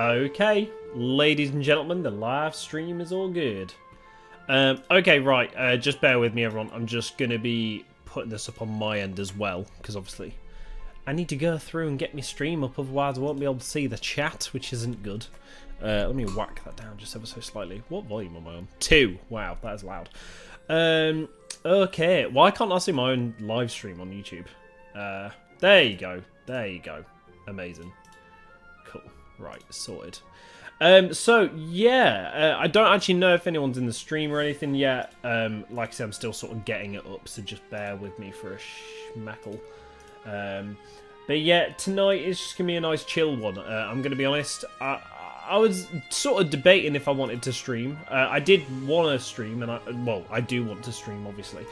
Okay, ladies and gentlemen, the live stream is all good. Okay, right, just bear with me, everyone. I'm just going to be putting this up on my end as well, because obviously I need to go through and get my stream up, otherwise I won't be able to see the chat, which isn't good. Let me whack that down just ever so slightly. What volume am I on? 2. Wow, that is loud. Okay, why can't I see my own live stream on YouTube? There you go. There you go. Amazing. Cool. Right, sorted. So yeah, I don't actually know if anyone's in the stream or anything yet. Like I said, I'm still sort of getting it up, so just bear with me for a schmeckle. But yeah, tonight is just gonna be a nice chill one. I'm gonna be honest. I was sort of debating if I wanted to stream. I did want to stream, and I do want to stream, obviously.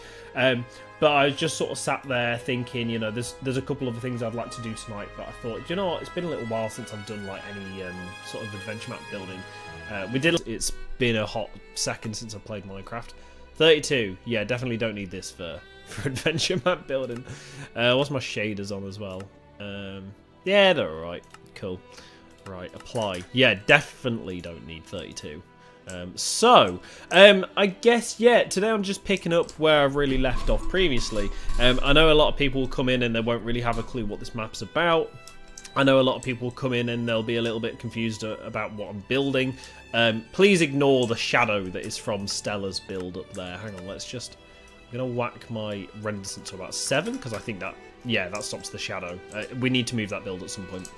But I just sort of sat there thinking, you know, there's a couple of things I'd like to do tonight. But I thought, you know what, it's been a little while since I've done like any sort of adventure map building. It's been a hot second since I played Minecraft. 32, yeah, definitely don't need this for adventure map building. What's my shaders on as well? Yeah, they're alright. Cool. Right, apply. Yeah, definitely don't need 32. I guess, yeah, today I'm just picking up where I've really left off previously. I know a lot of people will come in and they won't really have a clue what this map's about. I know a lot of people will come in and they'll be a little bit confused about what I'm building. Please ignore the shadow that is from Stella's build up there. Hang on, I'm going to whack my render distance to about 7, because I think that, yeah, that stops the shadow. We need to move that build at some point.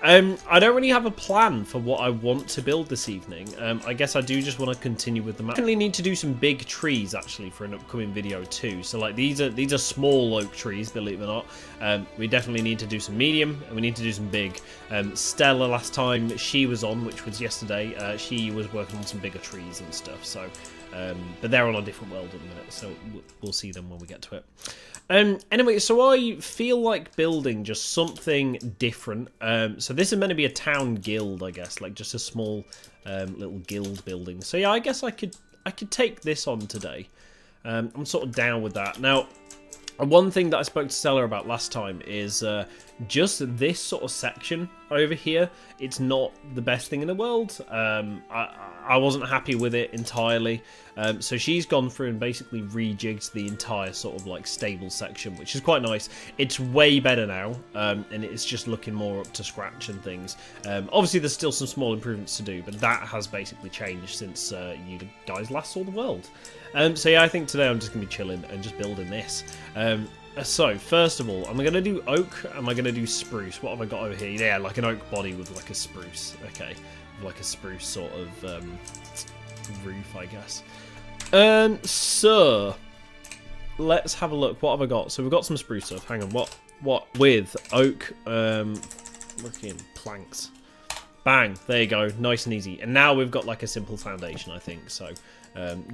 I don't really have a plan for what I want to build this evening. I guess I do just want to continue with the map. I definitely need to do some big trees, actually, for an upcoming video too. So like these are small oak trees, believe it or not. We definitely need to do some medium, and we need to do some big. Stella, last time she was on, which was yesterday, she was working on some bigger trees and stuff. So, but they're on a different world at the minute, so we'll see them when we get to it. Anyway, so I feel like building just something different. So this is meant to be a town guild, I guess, like just a small little guild building. So yeah, I guess I could take this on today. I'm sort of down with that. Now, one thing that I spoke to Stella about last time is just this sort of section over here. It's not the best thing in the world. I wasn't happy with it entirely. So she's gone through and basically rejigged the entire sort of like stable section, which is quite nice. It's way better now, and it's just looking more up to scratch and things. Obviously, there's still some small improvements to do, but that has basically changed since you guys last saw the world. So yeah, I think today I'm just going to be chilling and just building this. So, first of all, am I going to do oak? Am I going to do spruce? What have I got over here? Yeah, like an oak body with like a spruce. Okay, like a spruce sort of roof, I guess. So, let's have a look. What have I got? So we've got some spruce stuff. Hang on, what with oak? Looking planks. Bang, there you go, nice and easy. And now we've got like a simple foundation, I think. So,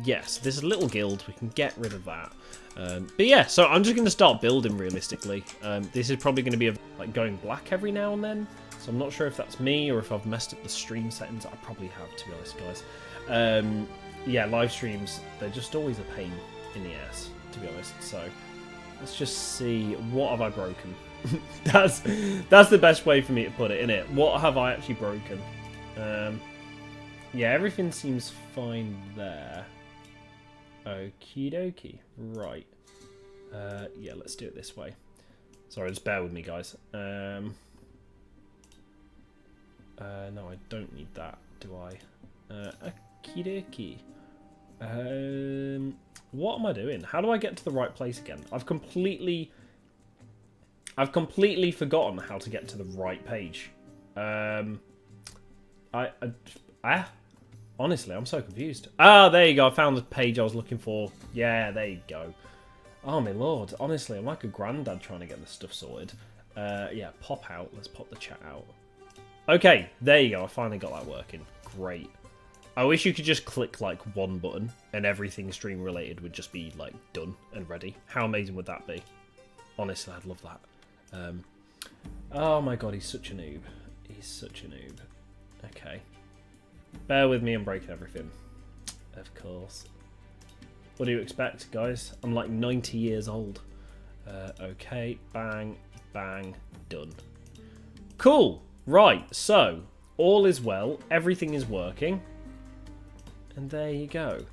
yes, this is a little guild. We can get rid of that. But yeah, so I'm just going to start building realistically. This is probably going to be like going black every now and then. So I'm not sure if that's me or if I've messed up the stream settings. I probably have, to be honest, guys. Yeah, live streams, they're just always a pain in the ass, to be honest. So let's just see, what have I broken? that's the best way for me to put it, innit? What have I actually broken? Yeah, everything seems fine there. Okie dokie. Right. Yeah, let's do it this way. Sorry, just bear with me, guys. No, I don't need that, do I? Okie dokie. What am I doing? How do I get to the right place again? I've completely forgotten how to get to the right page. Honestly, I'm so confused. Ah, there you go. I found the page I was looking for. Yeah, there you go. Oh, my lord. Honestly, I'm like a granddad trying to get this stuff sorted. Yeah, pop out. Let's pop the chat out. Okay, there you go. I finally got that working. Great. I wish you could just click, like, one button and everything stream-related would just be, like, done and ready. How amazing would that be? Honestly, I'd love that. Oh, my God. He's such a noob. He's such a noob. Okay. Bear with me, I'm breaking everything. Of course. What do you expect, guys? I'm like 90 years old. Okay, bang, bang, done. Cool. Right, so all is well. Everything is working. And there you go.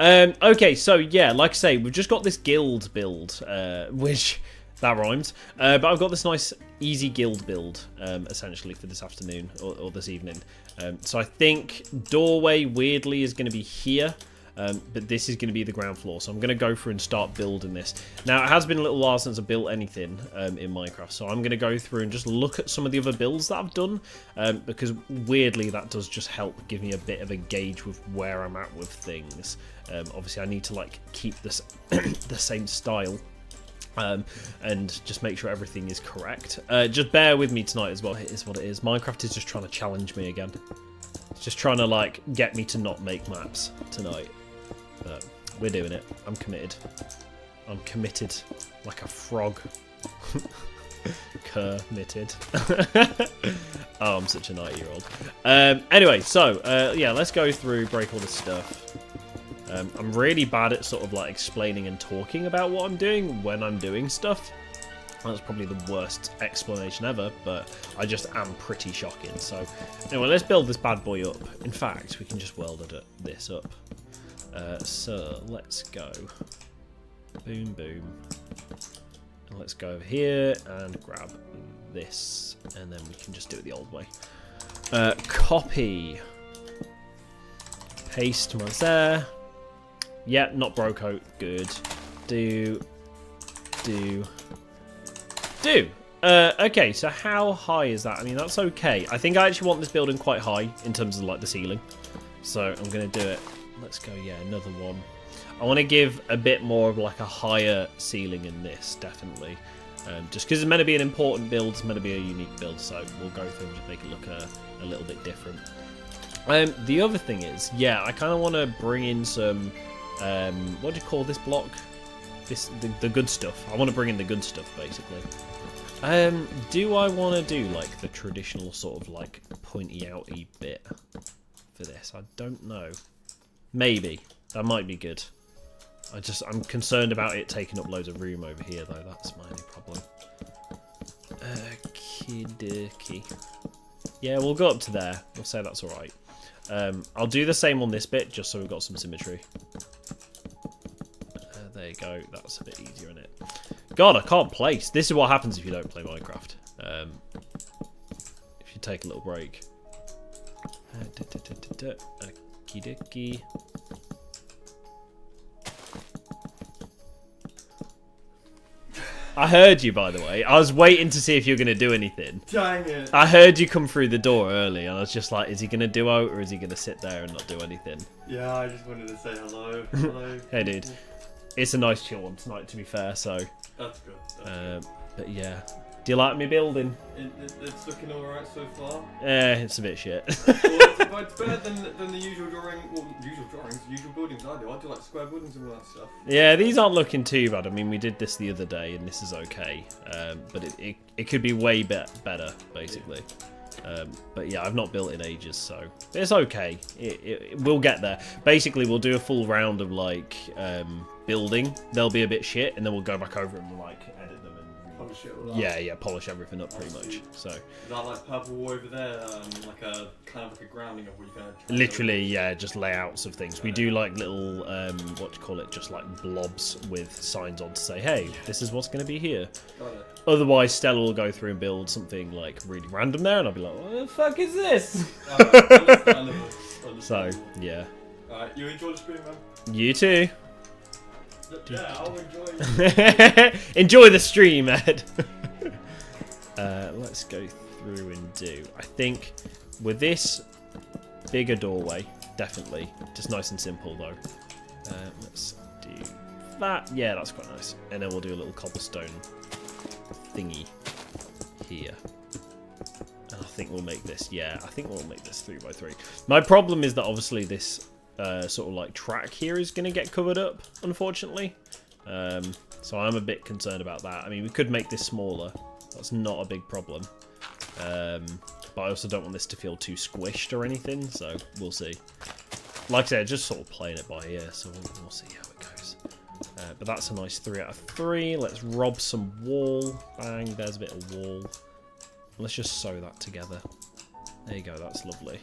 Okay, so yeah, like I say, we've just got this guild build, which, that rhymes. But I've got this nice, easy guild build, essentially, for this afternoon, or this evening. So I think doorway, weirdly, is going to be here. But this is going to be the ground floor, so I'm going to go through and start building this. Now, it has been a little while since I built anything in Minecraft, so I'm going to go through and just look at some of the other builds that I've done, because weirdly that does just help give me a bit of a gauge with where I'm at with things. Obviously, I need to like keep this the same style. And just make sure everything is correct. Just bear with me tonight as well. It is what it is. Minecraft is just trying to challenge me again. It's just trying to like get me to not make maps tonight. But we're doing it. I'm committed. I'm committed like a frog. Committed. Oh, I'm such a 90-year-old. Anyway, so yeah, let's go through, break all this stuff. I'm really bad at sort of like explaining and talking about what I'm doing when I'm doing stuff. That's probably the worst explanation ever, but I just am pretty shocking. So anyway, let's build this bad boy up. In fact, we can just weld this up. So let's go. Boom, boom. And let's go over here and grab this, and then we can just do it the old way. Copy. Paste my there. Yeah, not broke. Good. Do. Okay, so how high is that? I mean, that's okay. I think I actually want this building quite high in terms of like the ceiling. So I'm going to do it. Let's go, yeah, another one. I want to give a bit more of like a higher ceiling in this, definitely. Just because it's meant to be an important build, it's meant to be a unique build, so we'll go through and just make it look a little bit different. The other thing is, yeah, I kind of want to bring in some, what do you call this block? The good stuff. I want to bring in the good stuff, basically. Do I want to do like the traditional sort of like pointy outy bit for this? I don't know. Maybe. That might be good. I'm concerned about it taking up loads of room over here, though. That's my only problem. Okey-dokey. Yeah, we'll go up to there. We'll say that's alright. I'll do the same on this bit, just so we've got some symmetry. There you go. That's a bit easier, isn't it? God, I can't place. This is what happens if you don't play Minecraft. If you take a little break. Okey-dokey. I heard you, by the way. I was waiting to see if you were going to do anything. Dang it. I heard you come through the door early, and I was just like, is he going to do out, or is he going to sit there and not do anything? Yeah, I just wanted to say hello. Hello. Hey, dude. It's a nice chill one tonight, to be fair, so... That's good. That's good. But yeah. Do you like me building? It's looking alright so far. It's a bit shit. Well, it's better than the usual usual buildings I do. I do like square buildings and all that stuff. Yeah, these aren't looking too bad. I mean, we did this the other day, and this is okay. But it could be way better, basically. But yeah, I've not built in ages, so it's okay. We'll get there. Basically, we'll do a full round of like building. They'll be a bit shit, and then we'll go back over and like edit them and polish it all up. yeah, polish everything up pretty much. So is that like purple wall over there, like a kind of like a grounding of what you can? Literally, yeah, just layouts of things. We do like little what do you call it? Just like blobs with signs on to say, hey, this is what's going to be here. Got it. Otherwise, Stella will go through and build something like really random there, and I'll be like, what the fuck is this? Understandable. So, yeah. Alright, you enjoy the stream, man? You too. Yeah, I'll enjoy. Enjoy the stream, Ed. Let's go through and do. I think with this bigger doorway, definitely. Just nice and simple, though. Let's do that. Yeah, that's quite nice. And then we'll do a little cobblestone thingy here. And I think we'll make this, yeah, I think we'll make this 3x3. My problem is that obviously this sort of like track here is going to get covered up, unfortunately. So I'm a bit concerned about that. I mean, we could make this smaller. That's not a big problem. But I also don't want this to feel too squished or anything, so we'll see. Like I said, just sort of playing it by ear, so we'll see how it goes. But that's a nice 3 out of 3. Let's rob some wall. Bang, there's a bit of wall. Let's just sew that together. There you go, that's lovely.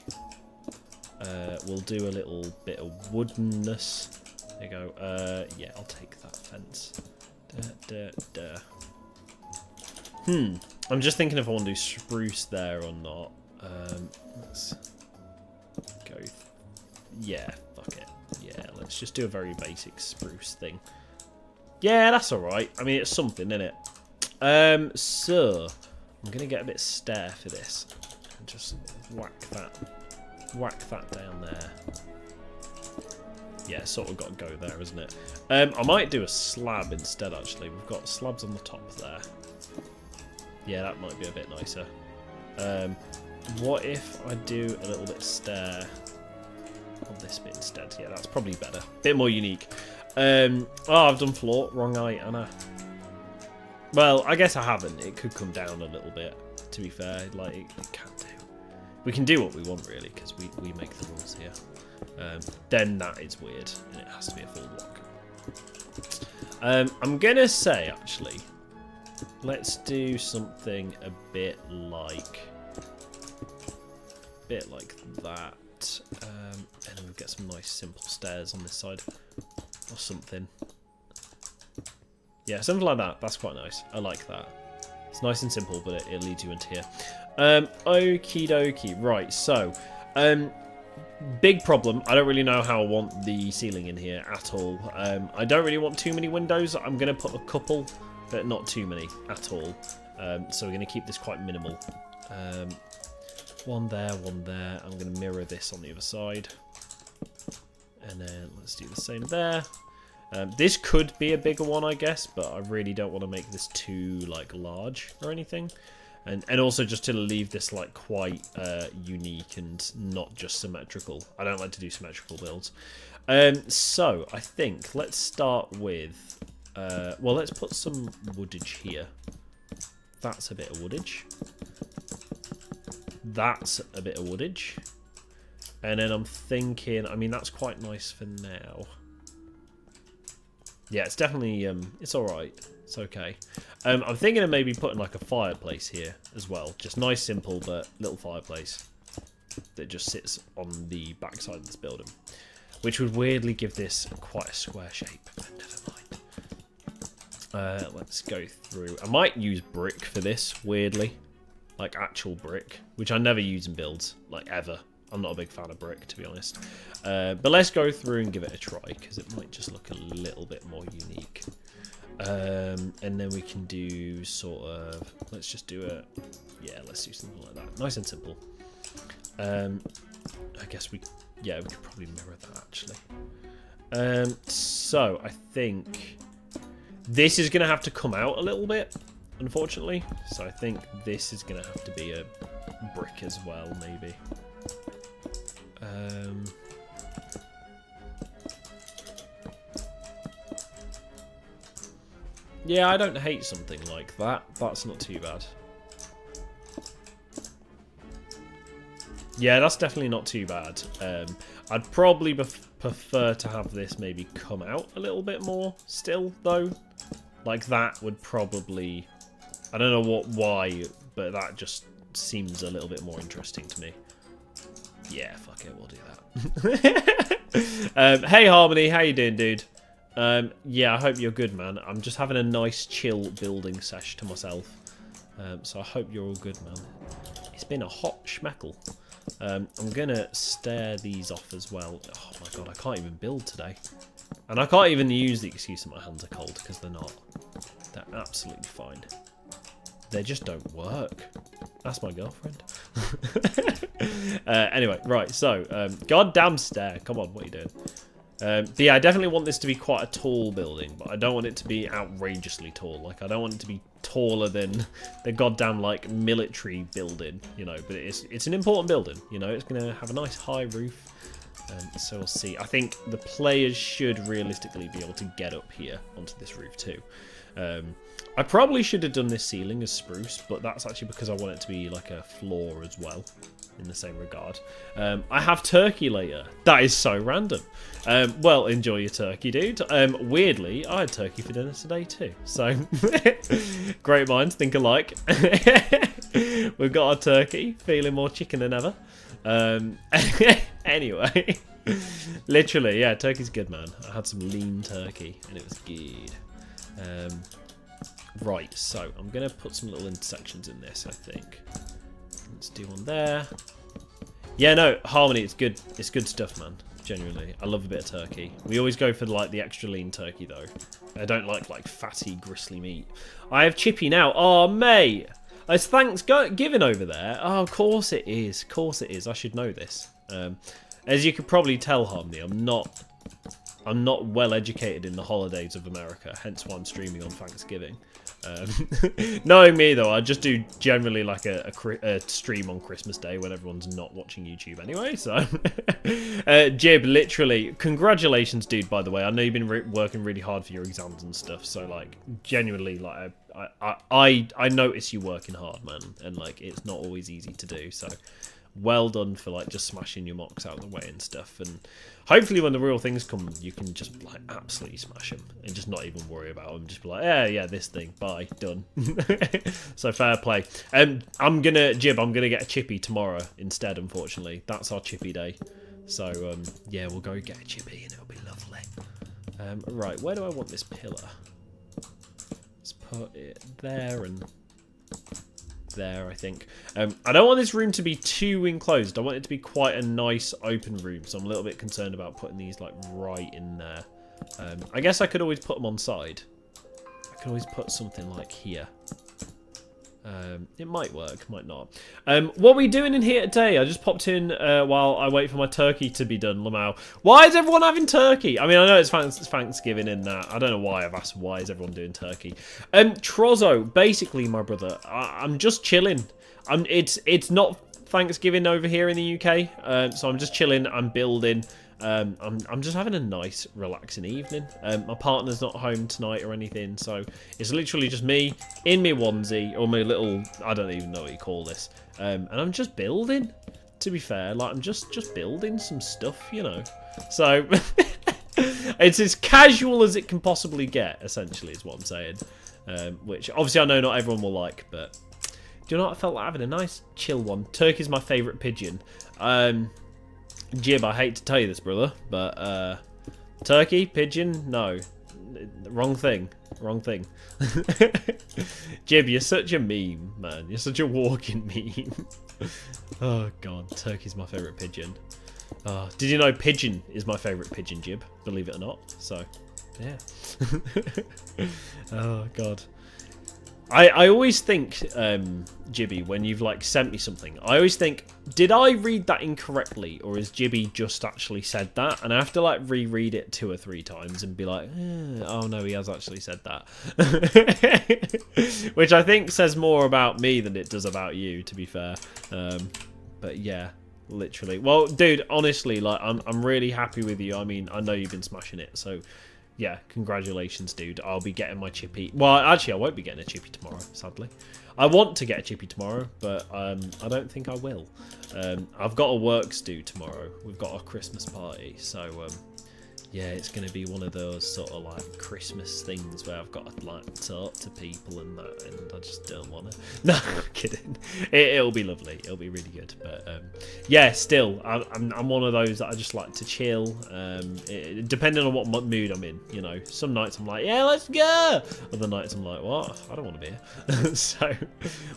We'll do a little bit of woodenness. There you go. Yeah, I'll take that fence. I'm just thinking if I want to do spruce there or not. Let's go. Yeah, fuck it. Yeah, let's just do a very basic spruce thing. Yeah, that's alright. I mean, it's something, isn't it? So I'm gonna get a bit stair for this and just whack that down there. Yeah, sort of got to go there, isn't it? I might do a slab instead. Actually, we've got slabs on the top there. Yeah, that might be a bit nicer. What if I do a little bit of stair on this bit instead? Yeah, that's probably better. Bit more unique. Oh, I've done floor. Wrong eye, Anna. Well, I guess I haven't. It could come down a little bit, to be fair. Like, it can do. We can do what we want, really, because we make the rules here. Then that is weird, and it has to be a full block. I'm going to say, actually, let's do something a bit like that. And then we'll get some nice simple stairs on this side. Or something. Yeah, something like that. That's quite nice. I like that. It's nice and simple, but it leads you into here. Okie dokie. Right, so big problem. I don't really know how I want the ceiling in here at all. I don't really want too many windows. I'm going to put a couple, but not too many at all. So we're going to keep this quite minimal. One there, one there. I'm going to mirror this on the other side. And then let's do the same there. This could be a bigger one, I guess, but I really don't want to make this too like large or anything. And also just to leave this like quite unique and not just symmetrical. I don't like to do symmetrical builds. So I think let's start with well, let's put some woodage here. That's a bit of woodage. That's a bit of woodage. And then I'm thinking, I mean, that's quite nice for now. Yeah, it's definitely, it's alright. It's okay. I'm thinking of maybe putting like a fireplace here as well. Just nice, simple, but little fireplace that just sits on the backside of this building. Which would weirdly give this quite a square shape, but never mind. Let's go through. I might use brick for this, weirdly. Like actual brick, which I never use in builds, like ever. I'm not a big fan of brick, to be honest. But let's go through and give it a try, because it might just look a little bit more unique. And then we can do sort of... Let's just do a... Yeah, let's do something like that. Nice and simple. I guess we... Yeah, we could probably mirror that, actually. So, I think... This is going to have to come out a little bit, unfortunately. So I think this is going to have to be a brick as well, maybe. Yeah, I don't hate something like that. That's not too bad. Yeah, that's definitely not too bad. I'd probably prefer to have this maybe come out a little bit more still, though. Like, that would probably... I don't know why, but that just seems a little bit more interesting to me. Yeah, fuck it, we'll do that. Hey, Harmony, how you doing, dude? Yeah, I hope you're good, man. I'm just having a nice, chill building sesh to myself. So I hope you're all good, man. It's been a hot schmeckle. I'm going to stare these off as well. Oh, my God, I can't even build today. And I can't even use the excuse that my hands are cold, because they're not. They're absolutely fine. They just don't work. That's my girlfriend. Anyway, right, so, goddamn stair. Come on, what are you doing? But yeah, I definitely want this to be quite a tall building, but I don't want it to be outrageously tall. Like, I don't want it to be taller than the goddamn, like, military building, you know. But it's an important building, you know. It's going to have a nice high roof. So we'll see. I think the players should realistically be able to get up here onto this roof too. I probably should have done this ceiling as spruce, but that's actually because I want it to be like a floor as well, in the same regard. I have turkey later. That is so random. Well, enjoy your turkey, dude. Weirdly, I had turkey for dinner today too. So, great minds think alike. We've got our turkey, feeling more chicken than ever. Anyway, literally, yeah, turkey's good, man. I had some lean turkey and it was good. Right, so I'm gonna put some little intersections in this. I think. Let's do one there. Yeah, no, Harmony, it's good. It's good stuff, man. Genuinely, I love a bit of turkey. We always go for like the extra lean turkey though. I don't like fatty, gristly meat. I have Chippy now. Oh, mate. It's Thanksgiving over there. Oh, of course it is. Of course it is. I should know this. As you could probably tell, Harmony, I'm not well educated in the holidays of America. Hence why I'm streaming on Thanksgiving. Knowing me though, I just do generally like a stream on Christmas Day when everyone's not watching YouTube anyway. So, Jib, literally, congratulations, dude. By the way, I know you've been working really hard for your exams and stuff. So, like, genuinely, like, I notice you working hard, man, and like it's not always easy to do. So, well done for like just smashing your mocks out of the way and stuff. And hopefully, when the real things come, you can just like absolutely smash them and just not even worry about them. Just be like, yeah, this thing, bye, done. So fair play. I'm gonna get a chippy tomorrow instead. Unfortunately, that's our chippy day. So yeah, we'll go get a chippy and it'll be lovely. Right, where do I want this pillar? Let's put it there and there, I think. I don't want this room to be too enclosed. I want it to be quite a nice open room, so I'm a little bit concerned about putting these like right in there. I guess I could always put them on side. I could always put something like here. It might work, might not. What are we doing in here today? I just popped in while I wait for my turkey to be done, Lamau. Why is everyone having turkey? I mean, I know it's Thanksgiving in that. I don't know why I've asked why is everyone doing turkey. Trozzo, basically, my brother, I'm just chilling. It's not Thanksgiving over here in the UK, so I'm just chilling. I'm building. I'm just having a nice, relaxing evening. My partner's not home tonight or anything, so it's literally just me in my onesie or my little, I don't even know what you call this. And I'm just building. To be fair, like I'm just building some stuff, you know. So it's as casual as it can possibly get. Essentially, is what I'm saying. Which obviously I know not everyone will like, but do you know what? I felt like having a nice, chill one. Turkey's my favourite pigeon. Jib, I hate to tell you this, brother, but turkey, pigeon, no. Wrong thing. Wrong thing. Jib, you're such a meme, man. You're such a walking meme. Oh, God. Turkey's my favourite pigeon. Did you know pigeon is my favourite pigeon, Jib? Believe it or not. So, yeah. Oh, God. I always think, Jibby, when you've like sent me something, I always think, did I read that incorrectly, or has Jibby just actually said that? And I have to like reread it 2 or 3 times and be like, oh no, he has actually said that. Which I think says more about me than it does about you, to be fair. But yeah, literally. Well, dude, honestly, like I'm really happy with you. I mean, I know you've been smashing it, so. Yeah, congratulations, dude. I'll be getting my chippy. Well, actually, I won't be getting a chippy tomorrow, sadly. I want to get a chippy tomorrow, but I don't think I will. I've got a works due tomorrow. We've got a Christmas party, so yeah, it's going to be one of those sort of like Christmas things where I've got to like talk to people and that, and I just don't want to. No, I'm kidding. It'll be lovely. It'll be really good. But yeah, still, I'm one of those that I just like to chill. Depending on what mood I'm in, you know. Some nights I'm like, yeah, let's go. Other nights I'm like, what? I don't want to be here. So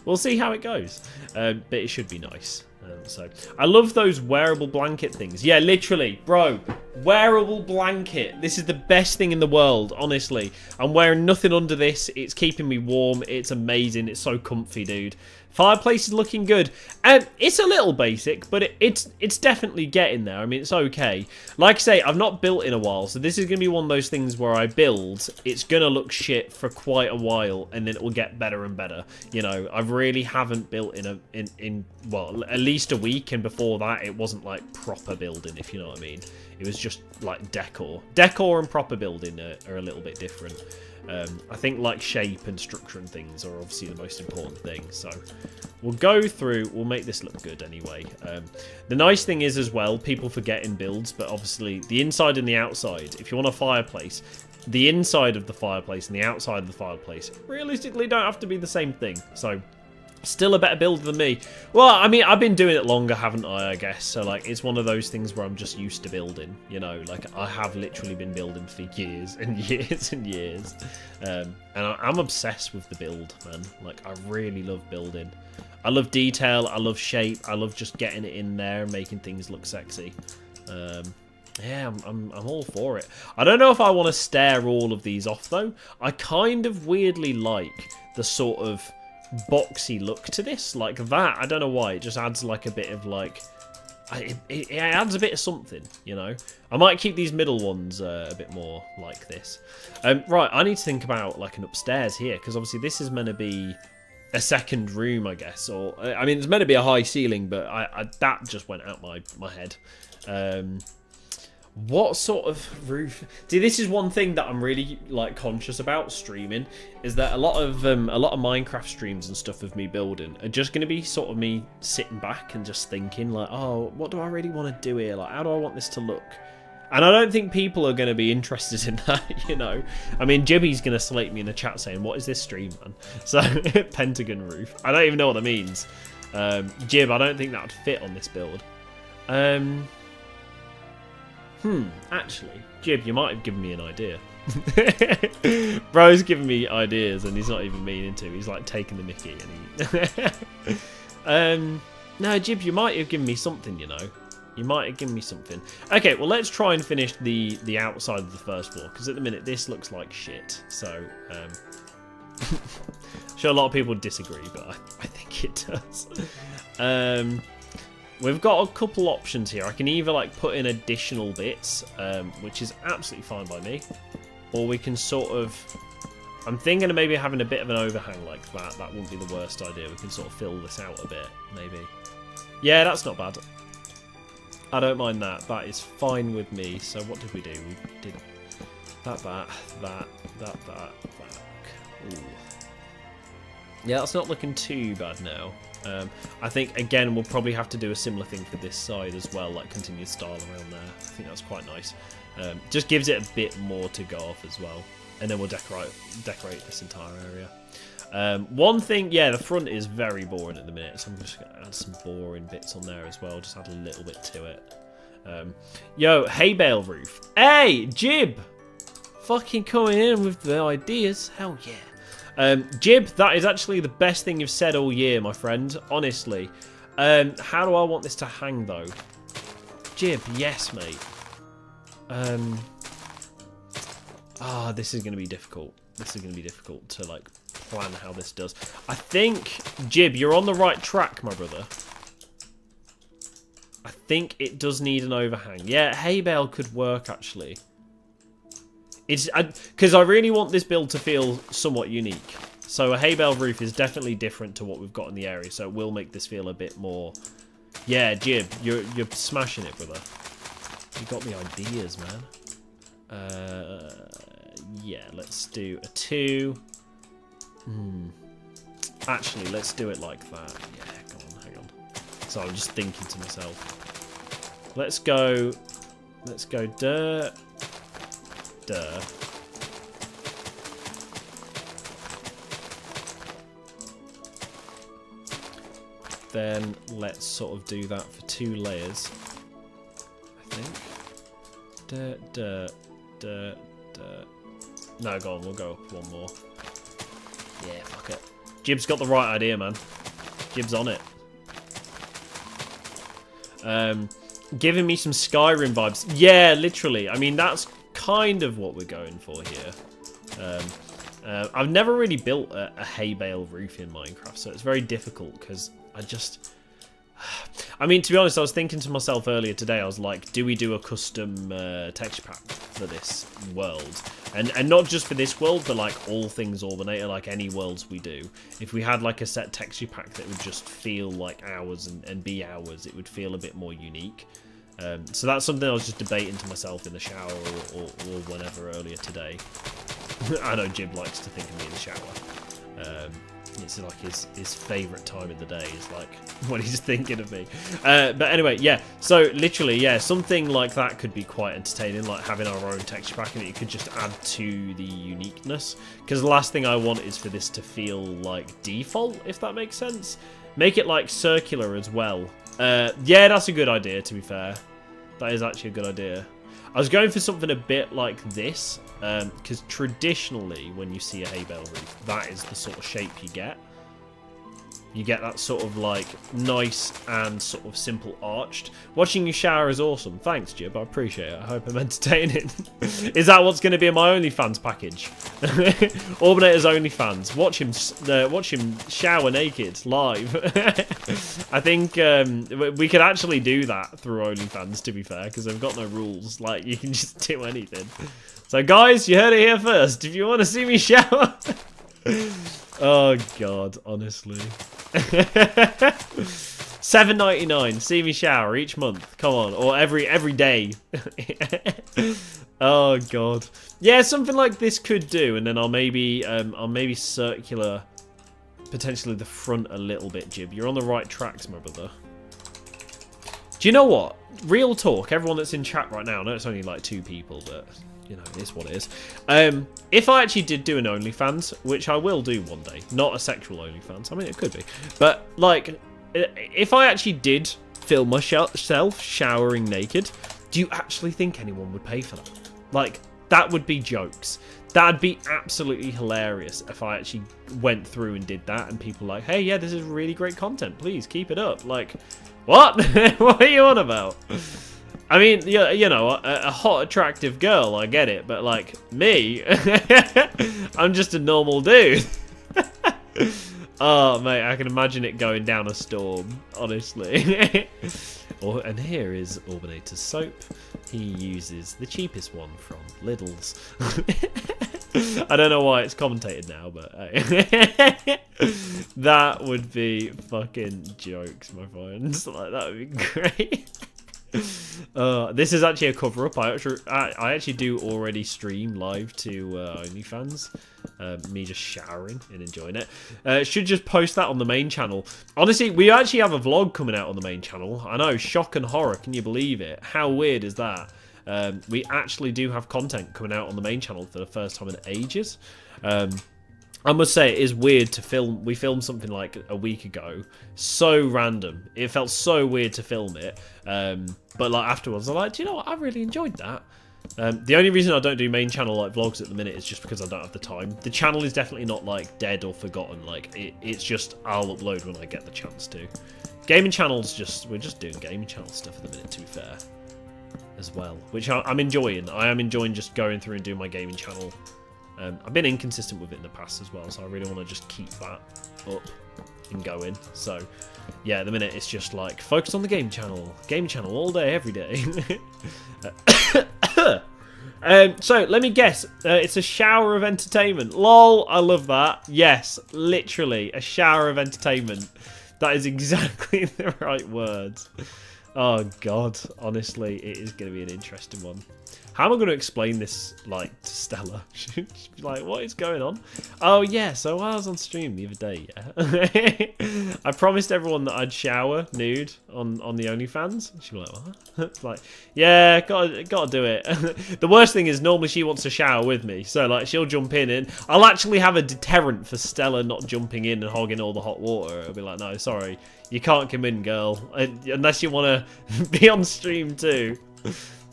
we'll see how it goes. But it should be nice. So I love those wearable blanket things. Yeah, literally, bro, wearable blanket. This is the best thing in the world, honestly. I'm wearing nothing under this. It's keeping me warm. It's amazing. It's so comfy, dude. Fireplace is looking good. And it's a little basic, but it's definitely getting there. I mean, it's okay. Like I say, I've not built in a while, so this is going to be one of those things where I build. It's going to look shit for quite a while, and then it will get better and better. You know, I really haven't built in well, at least a week, and before that, it wasn't like proper building, if you know what I mean. It was just like decor. Decor and proper building are a little bit different. I think like shape and structure and things are obviously the most important thing. So we'll go through, we'll make this look good anyway. The nice thing is as well, people forget in builds, but obviously the inside and the outside, if you want a fireplace, the inside of the fireplace and the outside of the fireplace realistically don't have to be the same thing. So Still a better builder than me. Well, I mean, I've been doing it longer, haven't I guess. So, like, it's one of those things where I'm just used to building, you know. Like, I have literally been building for years and years and years. And I'm obsessed with the build, man. Like, I really love building. I love detail, I love shape, I love just getting it in there and making things look sexy. Yeah, I'm all for it. I don't know if I want to stare all of these off, though. I kind of weirdly like the sort of boxy look to this, like that. I don't know why. It just adds like a bit of like, it adds a bit of something, you know. I might keep these middle ones a bit more like this. Right, I need to think about like an upstairs here, because obviously this is meant to be a second room, I guess, or I mean, it's meant to be a high ceiling, but that just went out my head. What sort of roof? See, this is one thing that I'm really like conscious about streaming, is that a lot of Minecraft streams and stuff of me building are just going to be sort of me sitting back and just thinking like, oh, what do I really want to do here? Like, how do I want this to look? And I don't think people are going to be interested in that, you know. I mean, Jibby's going to slate me in the chat saying, what is this stream, man? So, pentagon roof. I don't even know what that means. Jib, I don't think that would fit on this build. Actually, Jib, you might have given me an idea. Bro's giving me ideas and he's not even meaning to. He's like taking the mickey. And no, Jib, you might have given me something, you know. You might have given me something. Okay, well, let's try and finish the outside of the first floor, because at the minute this looks like shit. So, I'm sure a lot of people disagree, but I think it does. We've got a couple options here. I can either like put in additional bits, which is absolutely fine by me, or we can sort of, I'm thinking of maybe having a bit of an overhang like that. That wouldn't be the worst idea. We can sort of fill this out a bit, maybe. Yeah, that's not bad. I don't mind that. That is fine with me. So what did we do? We did that. Ooh. Yeah, that's not looking too bad now. I think, again, we'll probably have to do a similar thing for this side as well, like continued style around there. I think that's quite nice. Just gives it a bit more to go off as well. And then we'll decorate this entire area. One thing, yeah, the front is very boring at the minute, so I'm just going to add some boring bits on there as well, just add a little bit to it. Yo, hay bale roof. Hey, Jib! Fucking coming in with the ideas. Hell yeah. Jib, that is actually the best thing you've said all year, my friend. Honestly. How do I want this to hang, though? Jib, yes, mate. This is going to be difficult. This is going to be difficult to, like, plan how this does. I think, Jib, you're on the right track, my brother. I think it does need an overhang. Yeah, hay bale could work, actually. It's because I really want this build to feel somewhat unique. So a hay bale roof is definitely different to what we've got in the area, so it will make this feel a bit more. Yeah, Jib, you're smashing it, brother. You got me ideas, man. Yeah, let's do a 2. Actually, let's do it like that. Yeah, go on, hang on. So I'm just thinking to myself. Let's go dirt. Then let's sort of do that for 2 layers, I think. Dirt. No, go on, we'll go up 1 more. Yeah, fuck it. Jib's got the right idea, man. Jib's on it. Giving me some Skyrim vibes. Yeah, literally. I mean, that's kind of what we're going for here. I've never really built a hay bale roof in Minecraft, so it's very difficult because I mean, to be honest, I was thinking to myself earlier today, I was like, do we do a custom texture pack for this world? And not just for this world, but like all things Orbinator, like any worlds we do. If we had like a set texture pack that would just feel like ours and be ours, it would feel a bit more unique. So that's something I was just debating to myself in the shower or whenever earlier today. I know Jib likes to think of me in the shower. It's like his favourite time of the day is like when he's thinking of me. But anyway, yeah. So literally, yeah, something like that could be quite entertaining, like having our own texture pack, and it could just add to the uniqueness. Because the last thing I want is for this to feel like default, if that makes sense. Make it like circular as well. Yeah, that's a good idea. To be fair, that is actually a good idea. I was going for something a bit like this, because traditionally when you see a hay bale roof, that is the sort of shape you get. You get that sort of like nice and sort of simple arched. Watching you shower is awesome. Thanks, Jib. I appreciate it. I hope I'm entertaining. Is that what's going to be in my OnlyFans package? Orbinator's OnlyFans. Watch him shower naked live. I think we could actually do that through OnlyFans, to be fair, because they've got no rules. Like, you can just do anything. So, guys, you heard it here first. If you want to see me shower... Oh god, honestly. $7.99. See me shower each month. Come on, or every day. Oh god. Yeah, something like this could do, and then I'll maybe circular potentially the front a little bit, Jib. You're on the right tracks, my brother. Do you know what? Real talk, everyone that's in chat right now, I know it's only like 2 people, but you know, it is what it is. If I actually did do an OnlyFans, which I will do one day, not a sexual OnlyFans, I mean, it could be, but, like, if I actually did film myself showering naked, do you actually think anyone would pay for that? Like, that would be jokes. That'd be absolutely hilarious if I actually went through and did that, and people were like, hey, yeah, this is really great content, please, keep it up. Like, what? What are you on about? I mean, yeah, you know, a hot, attractive girl, I get it, but like me, I'm just a normal dude. Oh, mate, I can imagine it going down a storm, honestly. And here is Orbinator's soap. He uses the cheapest one from Lidl's. I don't know why it's commentated now, but that would be fucking jokes, my friends. Like, that would be great. This is actually a cover up. I actually do already stream live to OnlyFans. Me just showering and enjoying it. Should just post that on the main channel. Honestly, we actually have a vlog coming out on the main channel. I know, shock and horror. Can you believe it? How weird is that? We actually do have content coming out on the main channel for the first time in ages. I must say, it is weird to film. We filmed something like a week ago. So random. It felt so weird to film it. But like afterwards, I'm like, do you know what? I really enjoyed that. The only reason I don't do main channel like vlogs at the minute is just because I don't have the time. The channel is definitely not like dead or forgotten. Like it's just I'll upload when I get the chance to. Gaming channels we're just doing gaming channel stuff at the minute, to be fair, as well, which I'm enjoying. I am enjoying just going through and doing my gaming channel. I've been inconsistent with it in the past as well, so I really want to just keep that up and going. So, yeah, at the minute it's just like, focus on the game channel all day, every day. So, let me guess. It's a shower of entertainment. LOL, I love that. Yes, literally, a shower of entertainment. That is exactly the right words. Oh, God. Honestly, it is going to be an interesting one. How am I going to explain this, like, to Stella? She'd be like, what is going on? Oh, yeah, so I was on stream the other day, yeah. I promised everyone that I'd shower nude on the OnlyFans. She'd be like, what? It's like, yeah, gotta do it. The worst thing is normally she wants to shower with me. So, like, she'll jump in and I'll actually have a deterrent for Stella not jumping in and hogging all the hot water. I'll be like, no, sorry, you can't come in, girl. Unless you want to be on stream too.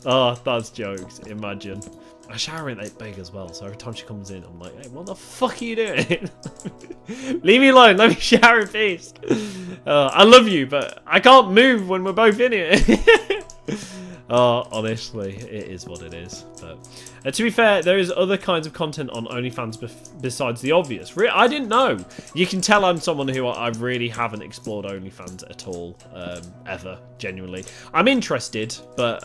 Oh, that's jokes. Imagine. I shower in that big as well, so every time she comes in, I'm like, hey, what the fuck are you doing? Leave me alone. Let me shower in peace. I love you, but I can't move when we're both in here. Oh, honestly, it is what it is. But to be fair, there is other kinds of content on OnlyFans besides the obvious. I didn't know. You can tell I'm someone who I really haven't explored OnlyFans at all, ever, genuinely. I'm interested, but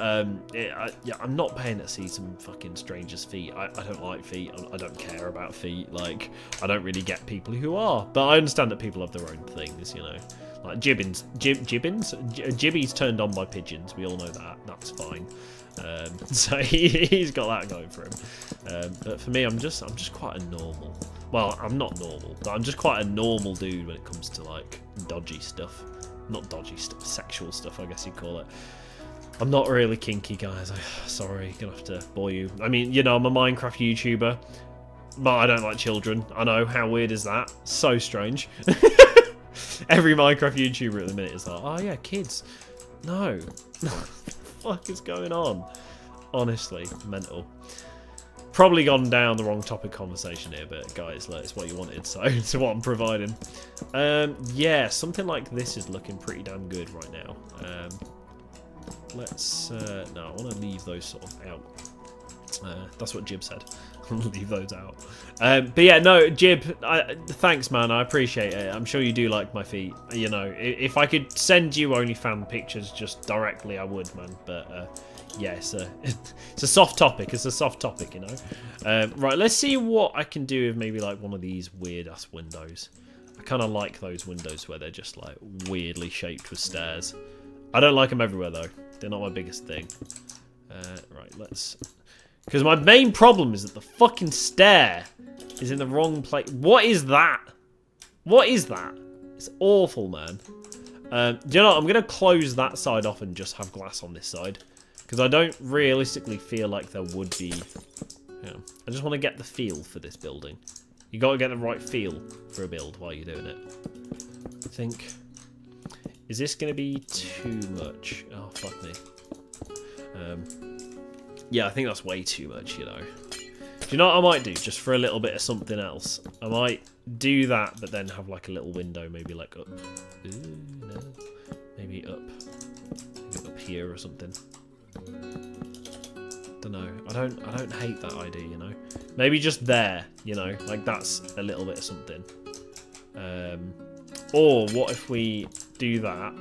yeah, I'm not paying to see some fucking stranger's feet. I don't like feet. I don't care about feet. Like, I don't really get people who are. But I understand that people have their own things, you know. Like Jibby's turned on by pigeons. We all know that. That's fine. So he's got that going for him. But for me, I'm just quite a normal Well, I'm not normal, but I'm just quite a normal dude when it comes to, like, dodgy stuff. Not dodgy stuff, sexual stuff, I guess you'd call it. I'm not really kinky, guys. Sorry, gonna have to bore you. I mean, you know, I'm a Minecraft YouTuber, but I don't like children. I know, how weird is that? So strange. Every Minecraft YouTuber at the minute is like, oh yeah, kids. No. What the fuck is going on? Honestly, mental. Probably gone down the wrong topic conversation here, but guys, look, it's what you wanted, so it's what I'm providing. Yeah, something like this is looking pretty damn good right now. Let's no, I want to leave those sort of out. That's what Jib said. Leave those out. But yeah, no, Jib, thanks, man. I appreciate it. I'm sure you do like my feet. You know, if I could send you OnlyFans pictures just directly, I would, man. But yeah, it's a soft topic. It's a soft topic, you know. Right, let's see what I can do with maybe like one of these weird ass windows. I kind of like those windows where they're just like weirdly shaped with stairs. I don't like them everywhere though. They're not my biggest thing. Right, let's... Because my main problem is that the fucking stair is in the wrong place. What is that? What is that? It's awful, man. Do you know what? I'm going to close that side off and just have glass on this side. Because I don't realistically feel like there would be... You know, I just want to get the feel for this building. You got to get the right feel for a build while you're doing it. I think... Is this going to be too much? Oh, fuck me. Yeah, I think that's way too much, you know. Do you know what I might do? Just for a little bit of something else. I might do that, but then have like a little window, maybe like up. Ooh, no. Maybe up. Maybe up here or something. Don't know. I don't hate that idea, you know. Maybe just there, you know. Like that's a little bit of something. Or what if we do that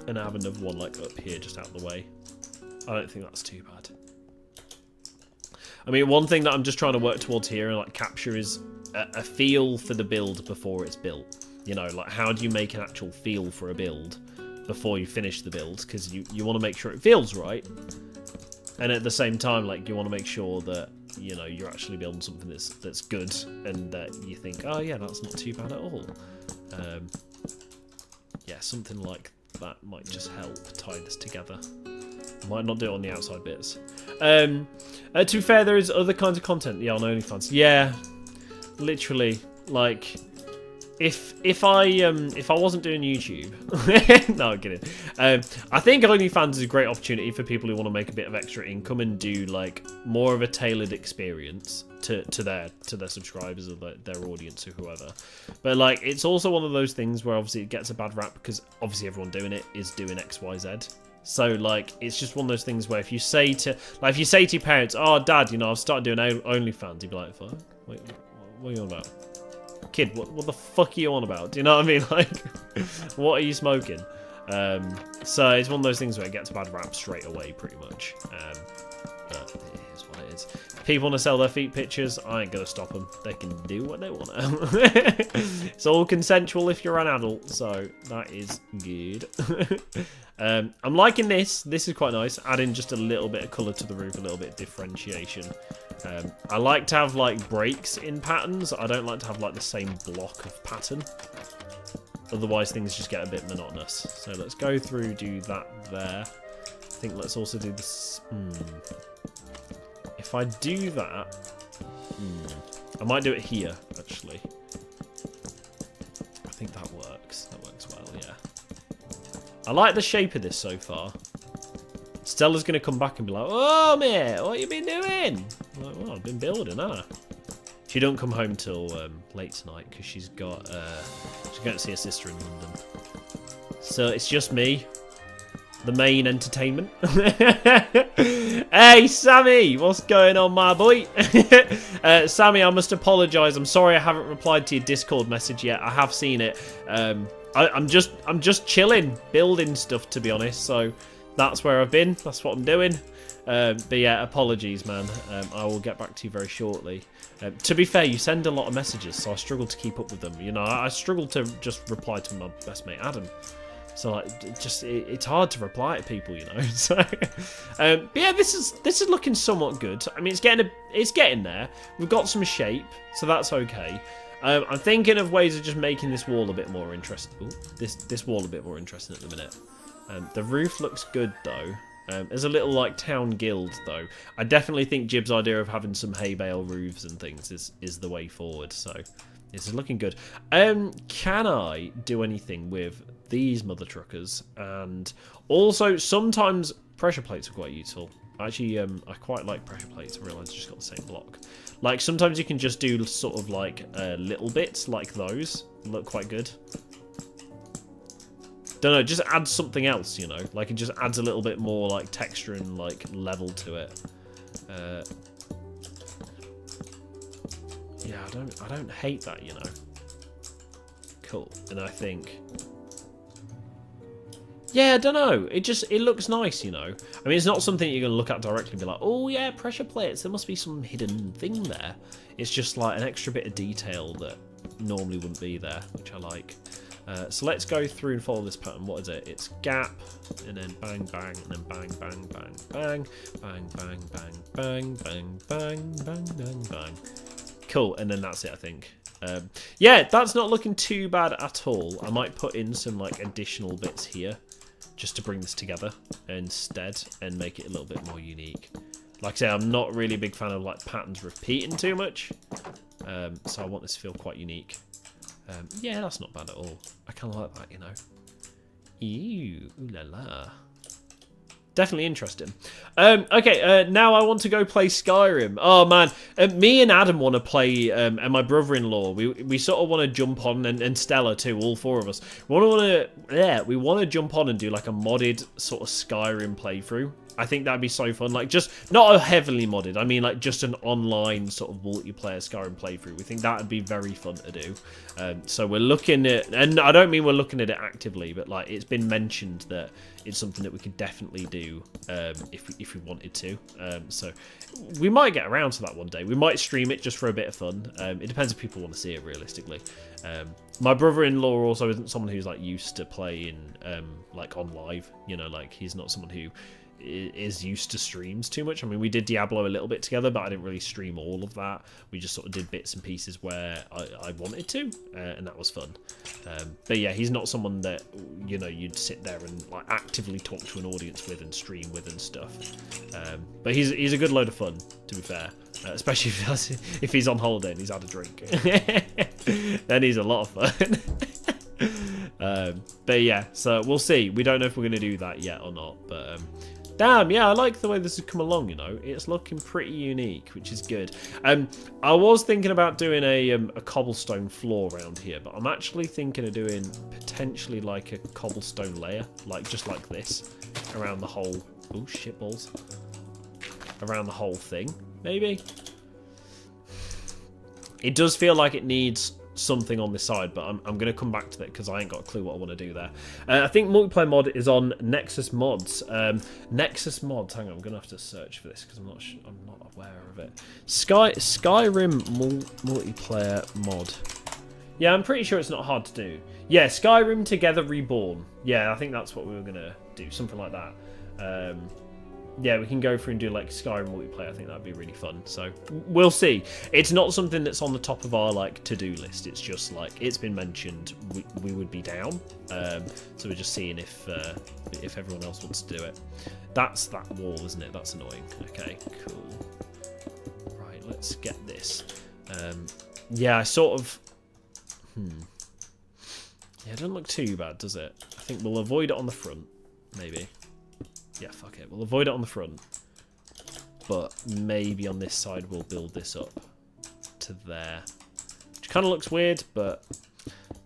and have another one like up here, just out of the way? I don't think that's too bad. I mean, one thing that I'm just trying to work towards here and like capture is a feel for the build before it's built. You know, like how do you make an actual feel for a build before you finish the build? Because you want to make sure it feels right, and at the same time, like you want to make sure that you know you're actually building something that's good and that you think, oh yeah, that's not too bad at all. Yeah, something like that might just help tie this together. Might not do it on the outside bits. To be fair, there is other kinds of content. Yeah, on OnlyFans. Yeah, literally. Like, if I wasn't doing YouTube, no, I'm kidding. I think OnlyFans is a great opportunity for people who want to make a bit of extra income and do like more of a tailored experience to their subscribers or their audience or whoever. But like, it's also one of those things where obviously it gets a bad rap because obviously everyone doing it is doing X, Y, Z. So like, it's just one of those things where if you say to your parents, "Oh, Dad, you know, I've started doing OnlyFans," you'd be like, "Fuck, wait, what are you on about? Kid, what the fuck are you on about?" Do you know what I mean? Like, what are you smoking? So it's one of those things where it gets a bad rap straight away, pretty much. But it is what it is. If people want to sell their feet pictures, I ain't gonna stop them. They can do what they want. It's all consensual if you're an adult, so that is good. I'm liking this. This is quite nice. Adding just a little bit of colour to the roof, a little bit of differentiation. I like to have like breaks in patterns. I don't like to have like the same block of pattern. Otherwise things just get a bit monotonous. So let's go through, do that there. I think let's also do this. If I do that, I might do it here actually. I think that works. That works well, yeah. I like the shape of this so far. Stella's going to come back and be like, "Oh, mate, what you been doing?" I'm like, "Well, I've been building, haven't I?" She don't come home till late tonight because she's going to see her sister in London. So it's just me, the main entertainment. Hey, Sammy, what's going on, my boy? Sammy, I must apologise. I'm sorry I haven't replied to your Discord message yet. I have seen it. I'm just chilling, building stuff, to be honest. So that's where I've been. That's what I'm doing. But yeah, apologies, man. I will get back to you very shortly. To be fair, you send a lot of messages, so I struggle to keep up with them. You know, I struggle to just reply to my best mate Adam. So like, it's hard to reply to people, you know. So, but yeah, this is looking somewhat good. I mean, it's getting there. We've got some shape, so that's okay. I'm thinking of ways of just making this wall a bit more interesting. This wall a bit more interesting at the minute. The roof looks good though. There's a little like town guild though. I definitely think Jib's idea of having some hay bale roofs and things is the way forward. So this is looking good. Can I do anything with these mother truckers? And also sometimes pressure plates are quite useful. Actually, I quite like pressure plates. I realise I just got the same block. Like sometimes you can just do sort of like little bits like those. Look quite good. Don't know, just add something else, you know. Like it just adds a little bit more like texture and like level to it. Yeah, I don't hate that, you know. Cool. And I think, yeah, I don't know. It looks nice, you know. I mean, it's not something you're gonna look at directly and be like, oh yeah, pressure plates. There must be some hidden thing there. It's just like an extra bit of detail that normally wouldn't be there, which I like. So let's go through and follow this pattern. What is it? It's gap, and then bang, bang, and then bang, bang, bang, bang, bang, bang, bang, bang, bang, bang, bang, bang, bang. Cool, and then that's it, I think. Yeah, that's not looking too bad at all. I might put in some like additional bits here just to bring this together instead and make it a little bit more unique. Like I say, I'm not really a big fan of like patterns repeating too much, so I want this to feel quite unique. Yeah, that's not bad at all. I kind of like that, you know. Ew, ooh la la. Definitely interesting. Okay, now I want to go play Skyrim. Oh man, me and Adam want to play, and my brother-in-law. We sort of want to jump on, and Stella too. All four of us. We want to jump on and do like a modded sort of Skyrim playthrough. I think that'd be so fun. Like, just not a heavily modded. I mean, like, just an online sort of multiplayer Skyrim playthrough. We think that'd be very fun to do. So we're looking at, and I don't mean we're looking at it actively, but like, it's been mentioned that it's something that we could definitely do if we wanted to. So we might get around to that one day. We might stream it just for a bit of fun. It depends if people want to see it realistically. My brother-in-law also isn't someone who's like used to playing like on live. You know, like he's not someone who is used to streams too much. I mean, we did Diablo a little bit together, but I didn't really stream all of that. We just sort of did bits and pieces where I wanted to, and that was fun. But yeah, he's not someone that, you know, you'd sit there and like actively talk to an audience with and stream with and stuff. But he's a good load of fun, to be fair, especially if he's on holiday and he's had a drink. Then he's a lot of fun. But yeah, so we'll see. We don't know if we're going to do that yet or not, but damn, yeah, I like the way this has come along, you know. It's looking pretty unique, which is good. I was thinking about doing a cobblestone floor around here, but I'm actually thinking of doing potentially like a cobblestone layer, like just like this, around the whole, oh shit balls, around the whole thing, maybe. It does feel like it needs something on this side, but I'm going to come back to that because I ain't got a clue what I want to do there. I think multiplayer mod is on Nexus Mods. Nexus Mods. Hang on, I'm going to have to search for this because I'm not aware of it. Skyrim multiplayer mod. Yeah, I'm pretty sure it's not hard to do. Yeah, Skyrim Together Reborn. Yeah, I think that's what we were going to do, something like that. Yeah, we can go through and do like Skyrim multiplayer. I think that'd be really fun. So we'll see. It's not something that's on the top of our like to-do list. It's just like it's been mentioned. We would be down. So we're just seeing if everyone else wants to do it. That's that wall, isn't it? That's annoying. Okay, cool. Right, let's get this. Yeah, I sort of. Yeah, it doesn't look too bad, does it? I think we'll avoid it on the front, maybe. Yeah, fuck it. We'll avoid it on the front. But maybe on this side we'll build this up to there. Which kind of looks weird, but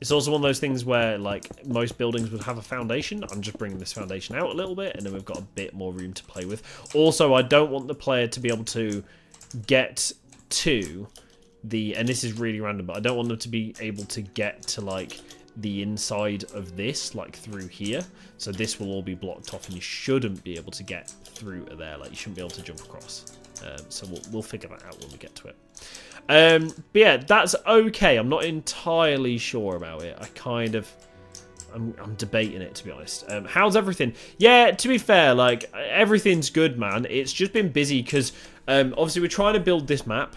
it's also one of those things where, like, most buildings would have a foundation. I'm just bringing this foundation out a little bit, and then we've got a bit more room to play with. Also, I don't want the player to be able to get to the... And this is really random, but I don't want them to be able to get to, like, the inside of this, like through here. So this will all be blocked off and you shouldn't be able to get through to there. Like you shouldn't be able to jump across. So we'll figure that out when we get to it. But yeah, that's okay. I'm not entirely sure about it. I'm debating it, to be honest. How's everything? Yeah, to be fair, like, everything's good, man. It's just been busy because, obviously, we're trying to build this map.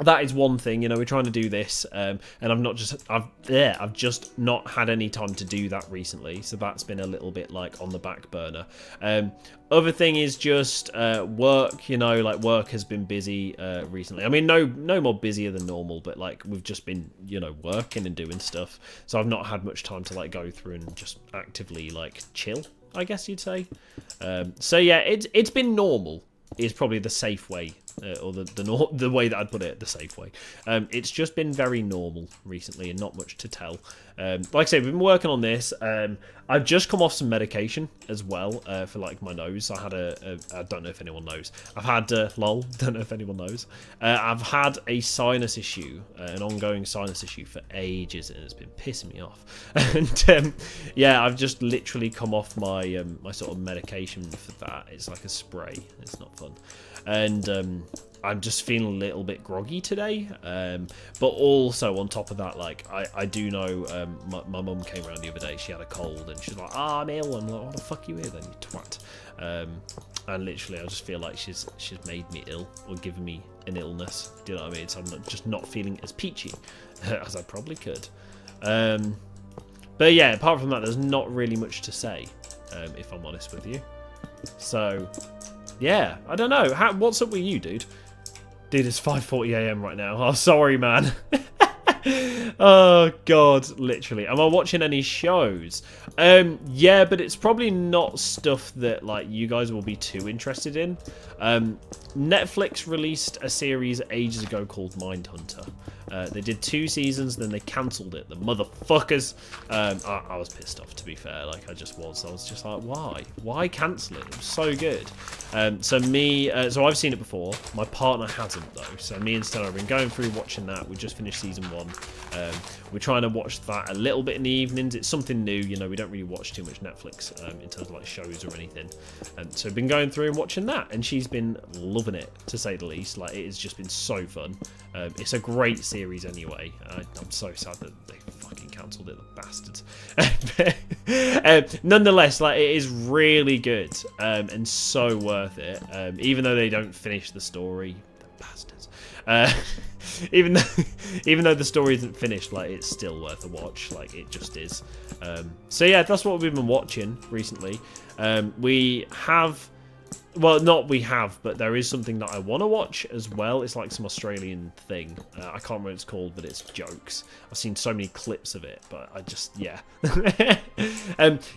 That is one thing, you know, we're trying to do this, and I've just not had any time to do that recently, so that's been a little bit, like, on the back burner. Other thing is just work, you know, like, work has been busy recently. I mean, no more busier than normal, but, like, we've just been, you know, working and doing stuff, so I've not had much time to, like, go through and just actively, like, chill, I guess you'd say. So, yeah, it's been normal, is probably the safe way. Or the way that I'd put it, the safe way. It's just been very normal recently and not much to tell. Like I say, we've been working on this. I've just come off some medication as well for like my nose. I had I don't know if anyone knows. I've had lol. Don't know if anyone knows. I've had a sinus issue, an ongoing sinus issue for ages, and it's been pissing me off. And yeah, I've just literally come off my my sort of medication for that. It's like a spray. It's not fun. And I'm just feeling a little bit groggy today, but also on top of that, like I do know my mum came around the other day. She had a cold and she's like, "Ah, I'm ill." I'm like, "What the fuck are you here then, you twat?" And literally, I just feel like she's made me ill or given me an illness. Do you know what I mean? So I'm just not feeling as peachy as I probably could. But yeah, apart from that, there's not really much to say, if I'm honest with you. So. Yeah, I don't know. What's up with you, dude? Dude, it's 5:40 AM right now. Oh, sorry, man. Oh, God, literally. Am I watching any shows? Yeah, but it's probably not stuff that, like, you guys will be too interested in. Netflix released a series ages ago called Mindhunter. They did 2 seasons, then they cancelled it. The motherfuckers. I was pissed off, to be fair. Like, I was just like, why? Why cancel it? It was so good. So I've seen it before. My partner hasn't, though. So me and Stella have been going through watching that. We just finished season 1. We're trying to watch that a little bit in the evenings. It's something new, you know. We don't really watch too much Netflix in terms of like shows or anything. So we've been going through and watching that, and she's been loving it, to say the least. Like, it has just been so fun. It's a great series anyway. I'm so sad that they fucking cancelled it, the bastards. Nonetheless, like, it is really good and so worth it. Even though they don't finish the story, the bastards. Even though the story isn't finished, like, it's still worth a watch. Like, it just is. So yeah, that's what we've been watching recently. We have. Well, but there is something that I want to watch as well. It's like some Australian thing. I can't remember what it's called, but it's jokes. I've seen so many clips of it, but I just, yeah.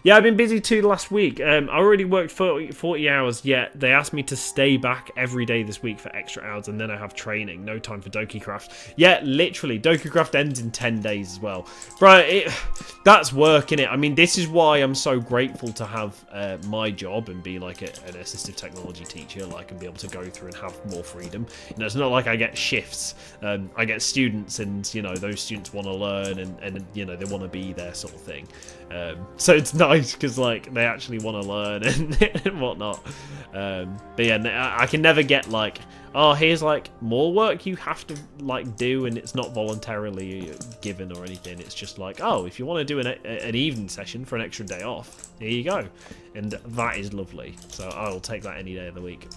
Yeah, I've been busy too last week. I already worked 40 hours, yet they asked me to stay back every day this week for extra hours, and then I have training. No time for DokuCraft. Yeah, literally, DokuCraft ends in 10 days as well. Bro, that's work, innit? I mean, this is why I'm so grateful to have my job and be like an assistive technology teacher, like, and be able to go through and have more freedom. You know, it's not like I get shifts. I get students, and, you know, those students want to learn, and you know, they want to be there, sort of thing. So it's nice because, like, they actually want to learn and whatnot. But yeah, I can never get like, oh, here's like more work you have to like do, and it's not voluntarily given or anything. It's just like, oh, if you want to do an evening session for an extra day off, here you go, and that is lovely. So I'll take that any day of the week,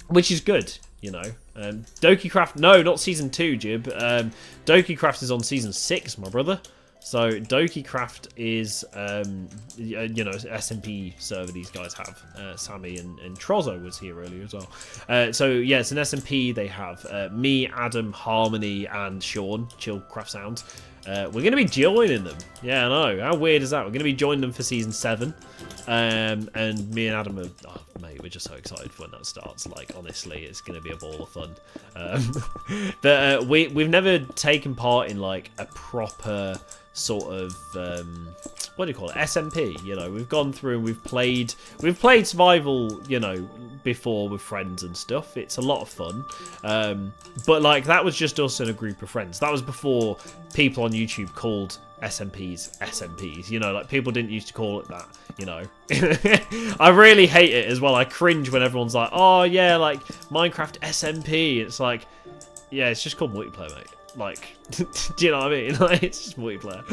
which is good, you know. DokuCraft, no, not season 2, Jib. DokuCraft is on season 6, my brother. So DokuCraft is, you know, SMP server these guys have. Sammy and Trozo was here earlier as well. So yeah, it's an SMP. They have me, Adam, Harmony, and Sean, Chillcraft Sounds. We're going to be joining them. Yeah, I know. How weird is that? We're going to be joining them for season 7. And me and Adam are, oh, mate, we're just so excited for when that starts. Like, honestly, it's going to be a ball of fun. But we've never taken part in like a proper sort of what do you call it, SMP. You know, we've gone through and we've played survival, you know, before with friends and stuff. It's a lot of fun, but like, that was just us and a group of friends. That was before people on YouTube called SMPs, you know, like, people didn't used to call it that, you know. I really hate it as well. I cringe when everyone's like, oh yeah, like Minecraft SMP. It's like, yeah, it's just called multiplayer, mate. Like, do you know what I mean? Like, it's just multiplayer.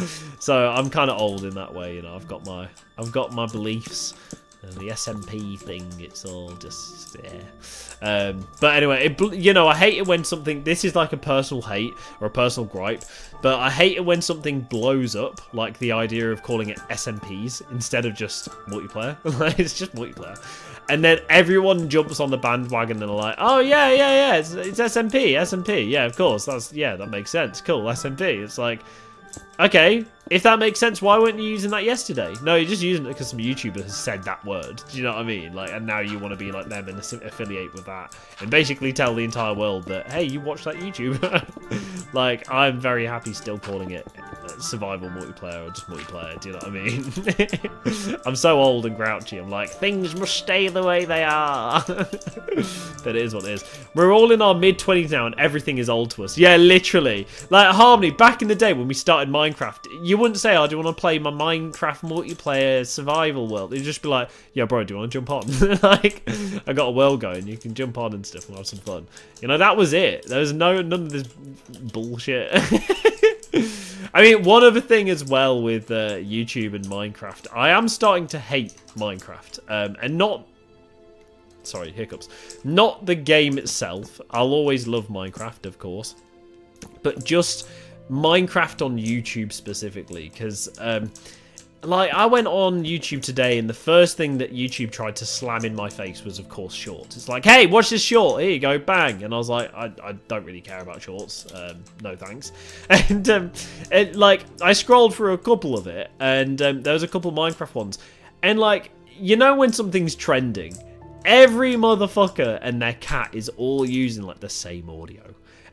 So I'm kind of old in that way, you know. I've got my beliefs. And the SMP thing, it's all just, yeah. But anyway, you know, I hate it when something, this is like a personal hate or a personal gripe, but I hate it when something blows up, like the idea of calling it SMPs instead of just multiplayer. It's just multiplayer. And then everyone jumps on the bandwagon and are like, oh yeah, it's SMP, yeah, of course, that makes sense, cool, SMP. It's like, okay, if that makes sense, why weren't you using that yesterday? No, you're just using it because some YouTuber has said that word. Do you know what I mean? Like, and now you want to be like them and affiliate with that, and basically tell the entire world that, hey, you watch that YouTuber. Like, I'm very happy still calling it survival multiplayer or just multiplayer. Do you know what I mean? I'm so old and grouchy. I'm like, things must stay the way they are. But it is what it is. We're all in our mid-20s now, and everything is old to us. Yeah, literally. Like Harmony, back in the day when we started Minecraft, you wouldn't say, oh, do you want to play my Minecraft multiplayer survival world? You'd just be like, yeah, bro, do you want to jump on? Like, I got a world going, you can jump on and stuff and have some fun. You know, that was it. There was none of this bullshit. I mean, one other thing as well with YouTube and Minecraft, I am starting to hate Minecraft, and not, sorry, hiccups, not the game itself. I'll always love Minecraft, of course, but just Minecraft on YouTube specifically, because like, I went on YouTube today and the first thing that YouTube tried to slam in my face was, of course, shorts. It's like, hey, watch this short, here you go, bang. And I was like, I don't really care about shorts, no thanks. And like, I scrolled through a couple of it, and there was a couple Minecraft ones, and like, you know when something's trending, every motherfucker and their cat is all using like the same audio.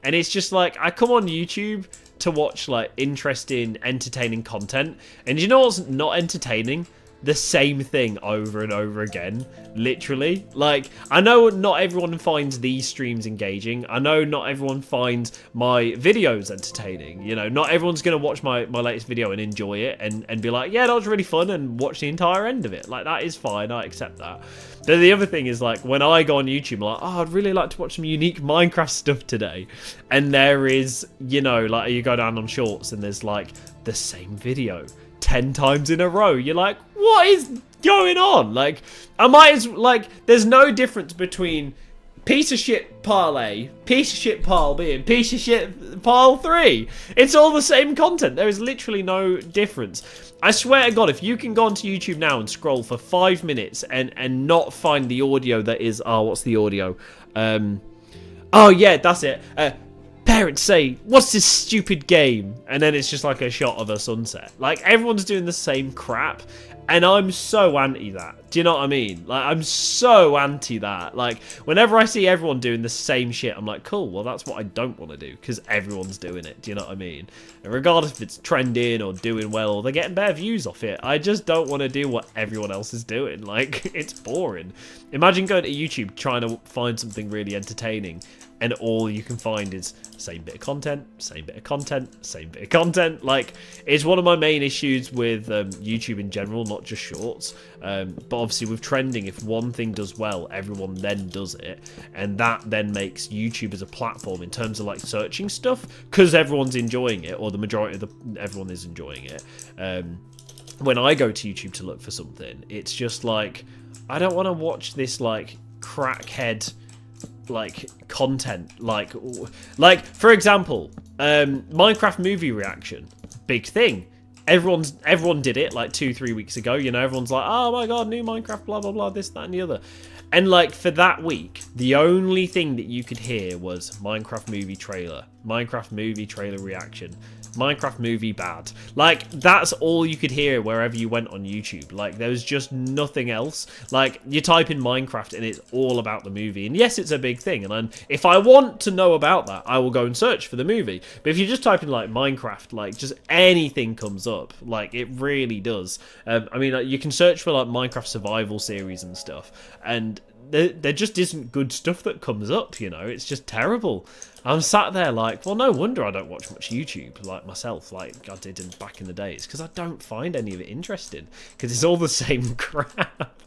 And it's just like, I come on YouTube to watch like interesting, entertaining content, and you know what's not entertaining? The same thing over and over again, literally. Like, I know not everyone finds these streams engaging. I know not everyone finds my videos entertaining. You know, not everyone's going to watch my latest video and enjoy it and be like, yeah, that was really fun, and watch the entire end of it. Like, that is fine. I accept that. But the other thing is, like, when I go on YouTube, I'm like, oh, I'd really like to watch some unique Minecraft stuff today. And there is, you know, like, you go down on shorts and there's, like, the same video 10 times in a row. You're like, what is going on? Like, I might as, like, there's no difference between piece of shit pile A, piece of shit pile B, and piece of shit pile 3. It's all the same content. There is literally no difference. I swear to God, if you can go onto YouTube now and scroll for 5 minutes and not find the audio that is, oh, what's the audio? Oh yeah, that's it. Parents say, what's this stupid game? And then it's just like a shot of a sunset. Like, everyone's doing the same crap, and I'm so anti that. Do you know what I mean? Like, I'm so anti that. Like, whenever I see everyone doing the same shit, I'm like, cool, well, that's what I don't want to do, because everyone's doing it. Do you know what I mean? And regardless if it's trending or doing well or they're getting better views off it, I just don't want to do what everyone else is doing. Like, it's boring. Imagine going to YouTube trying to find something really entertaining, and all you can find is same bit of content, same bit of content, same bit of content. Like, it's one of my main issues with YouTube in general, not just shorts. But obviously with trending, if one thing does well, everyone then does it. And that then makes YouTube as a platform in terms of like searching stuff, because everyone's enjoying it, or the majority of everyone is enjoying it. When I go to YouTube to look for something, it's just like, I don't want to watch this like crackhead like content, like for example, Minecraft movie reaction, big thing. Everyone did it like 2-3 weeks ago. You know, everyone's like, oh my god, new Minecraft, blah blah blah, this, that, and the other. And like, for that week, the only thing that you could hear was Minecraft movie trailer reaction, Minecraft movie bad. Like, that's all you could hear wherever you went on YouTube. Like, there was just nothing else. Like, you type in Minecraft and it's all about the movie. And yes, it's a big thing. And if I want to know about that, I will go and search for the movie. But if you just type in, like, Minecraft, like, just anything comes up. Like, it really does. I mean, like, you can search for, like, Minecraft survival series and stuff. And there just isn't good stuff that comes up, you know? It's just terrible. I'm sat there like, well, no wonder I don't watch much YouTube like myself, like I did back in the day. It's because I don't find any of it interesting, because it's all the same crap.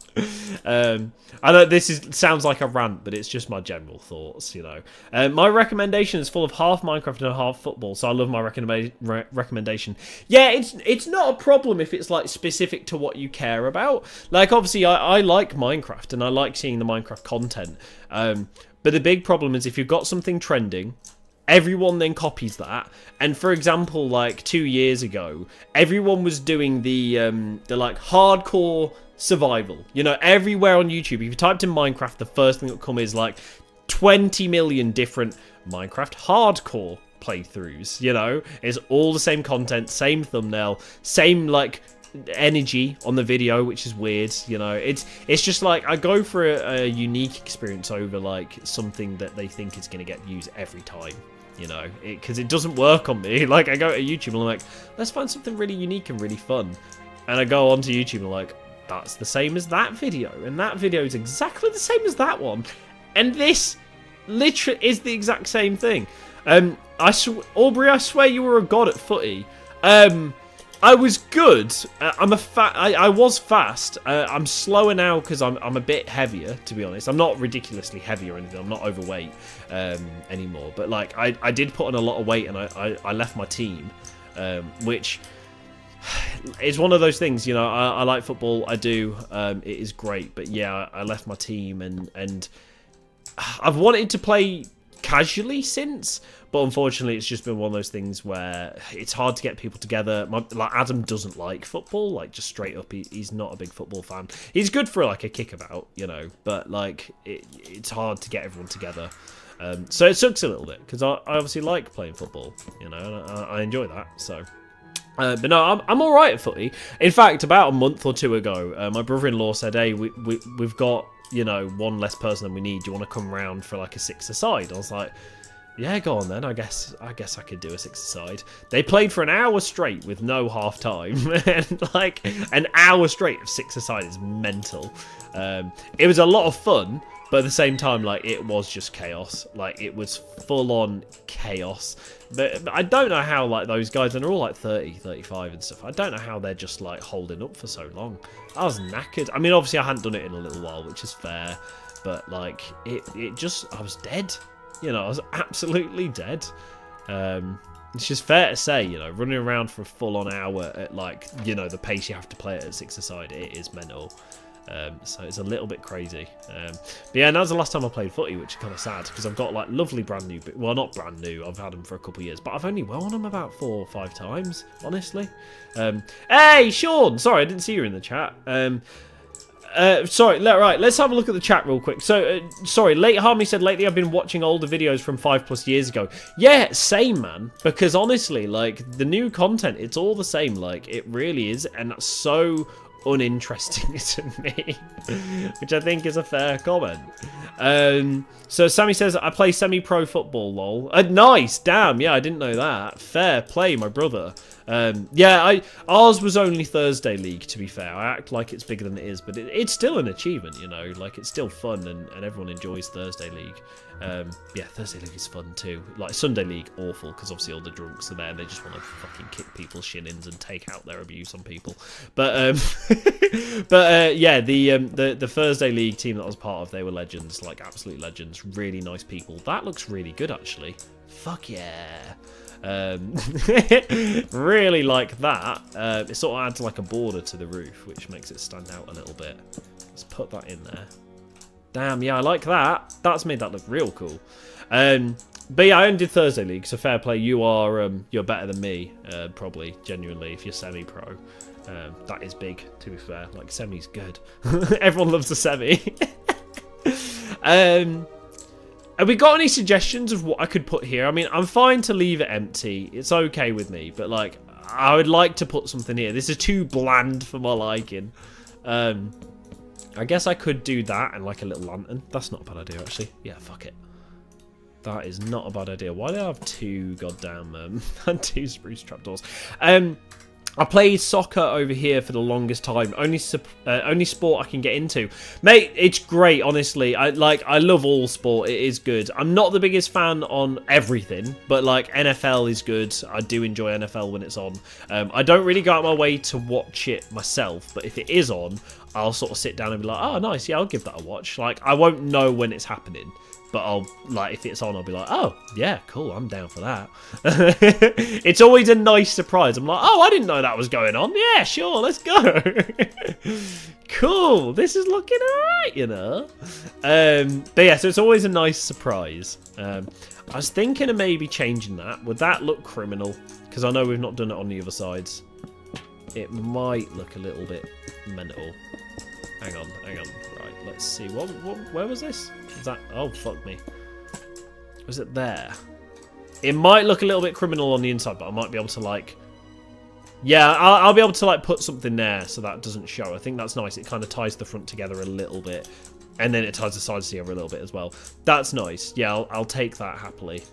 I know sounds like a rant, but it's just my general thoughts, you know. My recommendation is full of half Minecraft and half football, so I love my recommendation. Yeah, it's not a problem if it's like specific to what you care about. Like, obviously, I like Minecraft and I like seeing the Minecraft content. But the big problem is if you've got something trending, everyone then copies that. And for example, like 2 years ago, everyone was doing the like hardcore survival. You know, everywhere on YouTube, if you typed in Minecraft, the first thing that would come is like 20 million different Minecraft hardcore playthroughs. You know, it's all the same content, same thumbnail, same like energy on the video, which is weird. You know, it's just like I go for a unique experience over like something that they think is going to get views every time. You know, because it doesn't work on me. Like, I go to YouTube and I'm like, let's find something really unique and really fun. And I go onto YouTube and I'm like, that's the same as that video. And that video is exactly the same as that one. And this literally is the exact same thing. Aubrey, I swear you were a god at footy. I was good. I was fast. I'm slower now because I'm a bit heavier, to be honest. I'm not ridiculously heavy or anything. I'm not overweight anymore. But like I did put on a lot of weight and I left my team, which is one of those things. You know, I like football. I do. It is great. But yeah, I left my team and I've wanted to play casually since, but unfortunately it's just been one of those things where it's hard to get people together. Like Adam doesn't like football, like just straight up, he's not a big football fan. He's good for like a kickabout, you know, but like it's hard to get everyone together. So it sucks a little bit because I obviously like playing football, you know, and I enjoy that. So but no, I'm all right at footy. In fact, about a month or two ago, my brother-in-law said, hey, we've got, you know, one less person than we need. Do you want to come round for like a six-a-side? I was like, yeah, go on then. I guess I could do a six-a-side. They played for an hour straight with no half time, and like an hour straight of six-a-side is mental. It was a lot of fun, but at the same time, like, it was just chaos. Like, it was full-on chaos. But I don't know how, like, those guys, and they're all like 30, 35 and stuff, I don't know how they're just like holding up for so long. I was knackered. I mean, obviously I hadn't done it in a little while, which is fair, but like it just, I was dead. You know, I was absolutely dead. It's just fair to say, you know, running around for a full-on hour at, like, you know, the pace you have to play it at six-a-side, it is mental. So it's a little bit crazy. But yeah, and that was the last time I played footy, which is kind of sad because I've got like lovely brand new, well, not brand new, I've had them for a couple of years, but I've only won them about 4 or 5 times, honestly. Hey, Sean! Sorry, I didn't see you in the chat. Sorry, right, let's have a look at the chat real quick. So, sorry, Late Harmony said, lately I've been watching older videos from 5+ years ago. Yeah, same, man. Because honestly, like, the new content, it's all the same. Like, it really is. And that's so uninteresting to me. Which I think is a fair comment. So, Sammy says, I play semi-pro football, lol. Nice, damn, yeah, I didn't know that. Fair play, my brother. Yeah, ours was only Thursday League, to be fair. I act like it's bigger than it is, but it's still an achievement, you know. Like, it's still fun, and everyone enjoys Thursday League. Yeah, Thursday League is fun too. Like, Sunday League, awful, because obviously all the drunks are there and they just want to fucking kick people's shin-ins and take out their abuse on people. But yeah, the Thursday League team that I was part of, they were legends, like absolute legends, really nice people. That looks really good, actually. Fuck yeah. Really like that. It sort of adds like a border to the roof, which makes it stand out a little bit. Let's put that in there. Damn, yeah, I like that. That's made that look real cool. But yeah, I only did Thursday League, so fair play. You're better than me, probably, genuinely, if you're semi-pro. That is big, to be fair. Like, semi's good. Everyone loves a semi. Have we got any suggestions of what I could put here? I mean, I'm fine to leave it empty. It's okay with me, but like, I would like to put something here. This is too bland for my liking. I guess I could do that and like a little lantern. That's not a bad idea, actually. Yeah, fuck it. That is not a bad idea. Why do I have 2 goddamn 2 spruce trapdoors? I played soccer over here for the longest time. Only sport I can get into, mate. It's great, honestly. I love all sport. It is good. I'm not the biggest fan on everything, but like NFL is good. I do enjoy NFL when it's on. I don't really go out my way to watch it myself, but if it is on, I'll sort of sit down and be like, oh, nice, yeah, I'll give that a watch. Like, I won't know when it's happening, but I'll, like, if it's on, I'll be like, oh, yeah, cool, I'm down for that. It's always a nice surprise. I'm like, oh, I didn't know that was going on. Yeah, sure, let's go. Cool, this is looking alright, you know. But yeah, so it's always a nice surprise. I was thinking of maybe changing that. Would that look criminal? Because I know we've not done it on the other sides. It might look a little bit mental. Hang on. Right, let's see. Where was this? Is that? Oh, fuck me. Was it there? It might look a little bit criminal on the inside, but I might be able to, like... Yeah, I'll be able to, like, put something there so that doesn't show. I think that's nice. It kind of ties the front together a little bit. And then it ties the sides together a little bit as well. That's nice. Yeah, I'll take that happily.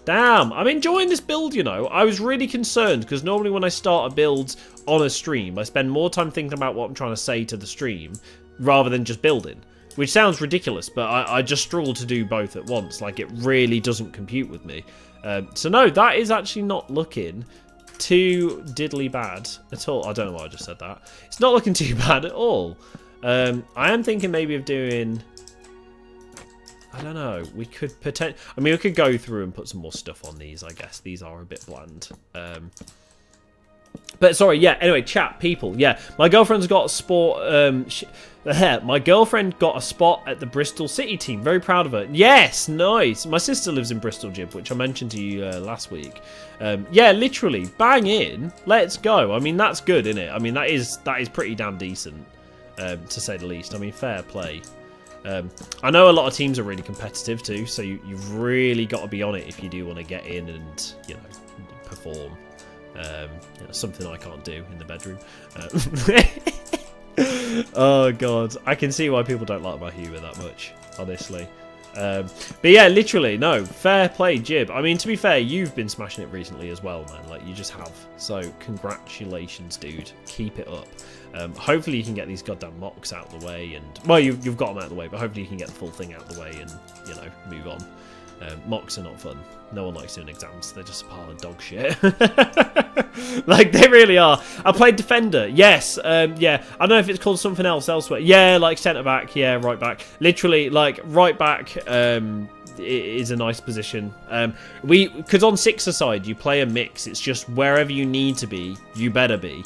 Damn, I'm enjoying this build, you know. I was really concerned because normally when I start a build on a stream, I spend more time thinking about what I'm trying to say to the stream rather than just building. Which sounds ridiculous, but I just struggle to do both at once. Like, it really doesn't compute with me. So no, that is actually not looking too diddly bad at all. I don't know why I just said that. It's not looking too bad at all. I am thinking maybe of doing... I don't know. We could pretend. I mean, we could go through and put some more stuff on these. I guess these are a bit bland. But sorry, yeah. Anyway, chat people. Yeah, my girlfriend's got a sport. My girlfriend got a spot at the Bristol City team. Very proud of her. Yes, nice. My sister lives in Bristol, Jib, which I mentioned to you last week. Yeah, literally, bang in. Let's go. I mean, that's good, isn't it? I mean, that is pretty damn decent, to say the least. I mean, fair play. I know a lot of teams are really competitive too, so you've really got to be on it if you do want to get in and, you know, perform. You know, something I can't do in the bedroom. Oh god, I can see why people don't like my humour that much, honestly. But yeah, literally, no, fair play, Jib. I mean, to be fair, you've been smashing it recently as well, man. Like, you just have. So, congratulations, dude. Keep it up. Hopefully you can get these goddamn mocks out of the way, and well, you've got them out of the way, but hopefully you can get the full thing out of the way and, you know, move on. Mocks are not fun. No one likes doing exams. They're just a pile of dog shit. Like, they really are. I played defender. Yes. Yeah. I don't know if it's called something else elsewhere. Yeah, like centre back. Yeah, right back. Literally, like right back. It is a nice position. Because on six-a-side you play a mix. It's just wherever you need to be, you better be.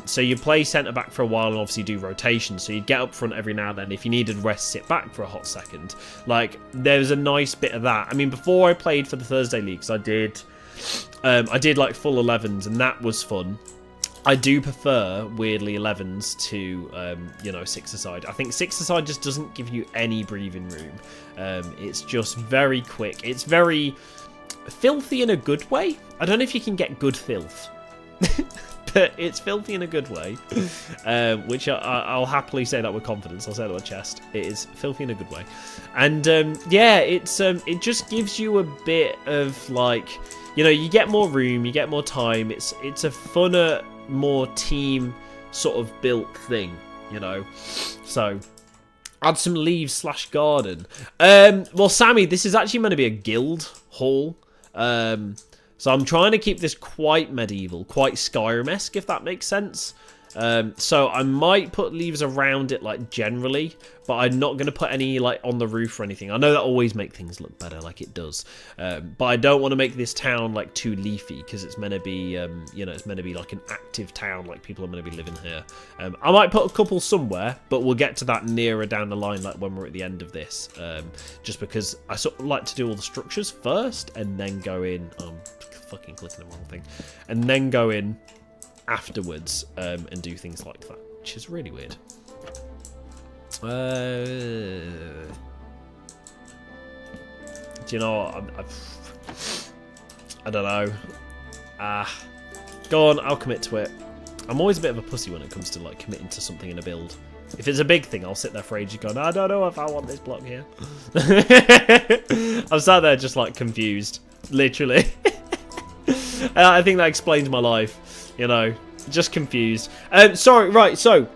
So you play centre back for a while and obviously do rotations. So you get up front every now and then. If you needed rest, sit back for a hot second. Like, there's a nice bit of that. I mean, before I played for the Thursday leagues, I did like full 11s, and that was fun. I do prefer, weirdly, 11s to, you know, six-a-side. I think six-a-side just doesn't give you any breathing room. It's just very quick. It's very filthy in a good way. I don't know if you can get good filth. But it's filthy in a good way. Which I'll happily say that with confidence. I'll say that with chest. It is filthy in a good way. And, yeah, it just gives you a bit of, like... You know, you get more room, you get more time. It's a funner, more team sort of built thing, you know. So, add some leaves / garden. Well, Sammy, this is actually meant to be a guild hall. So I'm trying to keep this quite medieval, quite Skyrim-esque, if that makes sense. So I might put leaves around it, like, generally, but I'm not going to put any, like, on the roof or anything. I know that always makes things look better, like it does. But I don't want to make this town, like, too leafy, because it's meant to be, you know, it's meant to be, like, an active town, like, people are meant to be living here. I might put a couple somewhere, but we'll get to that nearer down the line, like, when we're at the end of this. Just because I sort of like to do all the structures first, and then go in, fucking clicking the wrong thing, and then go in afterwards and do things like that, which is really weird. Do you know what? I don't know. Go on, I'll commit to it. I'm always a bit of a pussy when it comes to, like, committing to something in a build. If it's a big thing, I'll sit there for ages going, I don't know if I want this block here. I'm sat there just, like, confused, literally. I think that explains my life. You know, Just confused. Sorry, right, so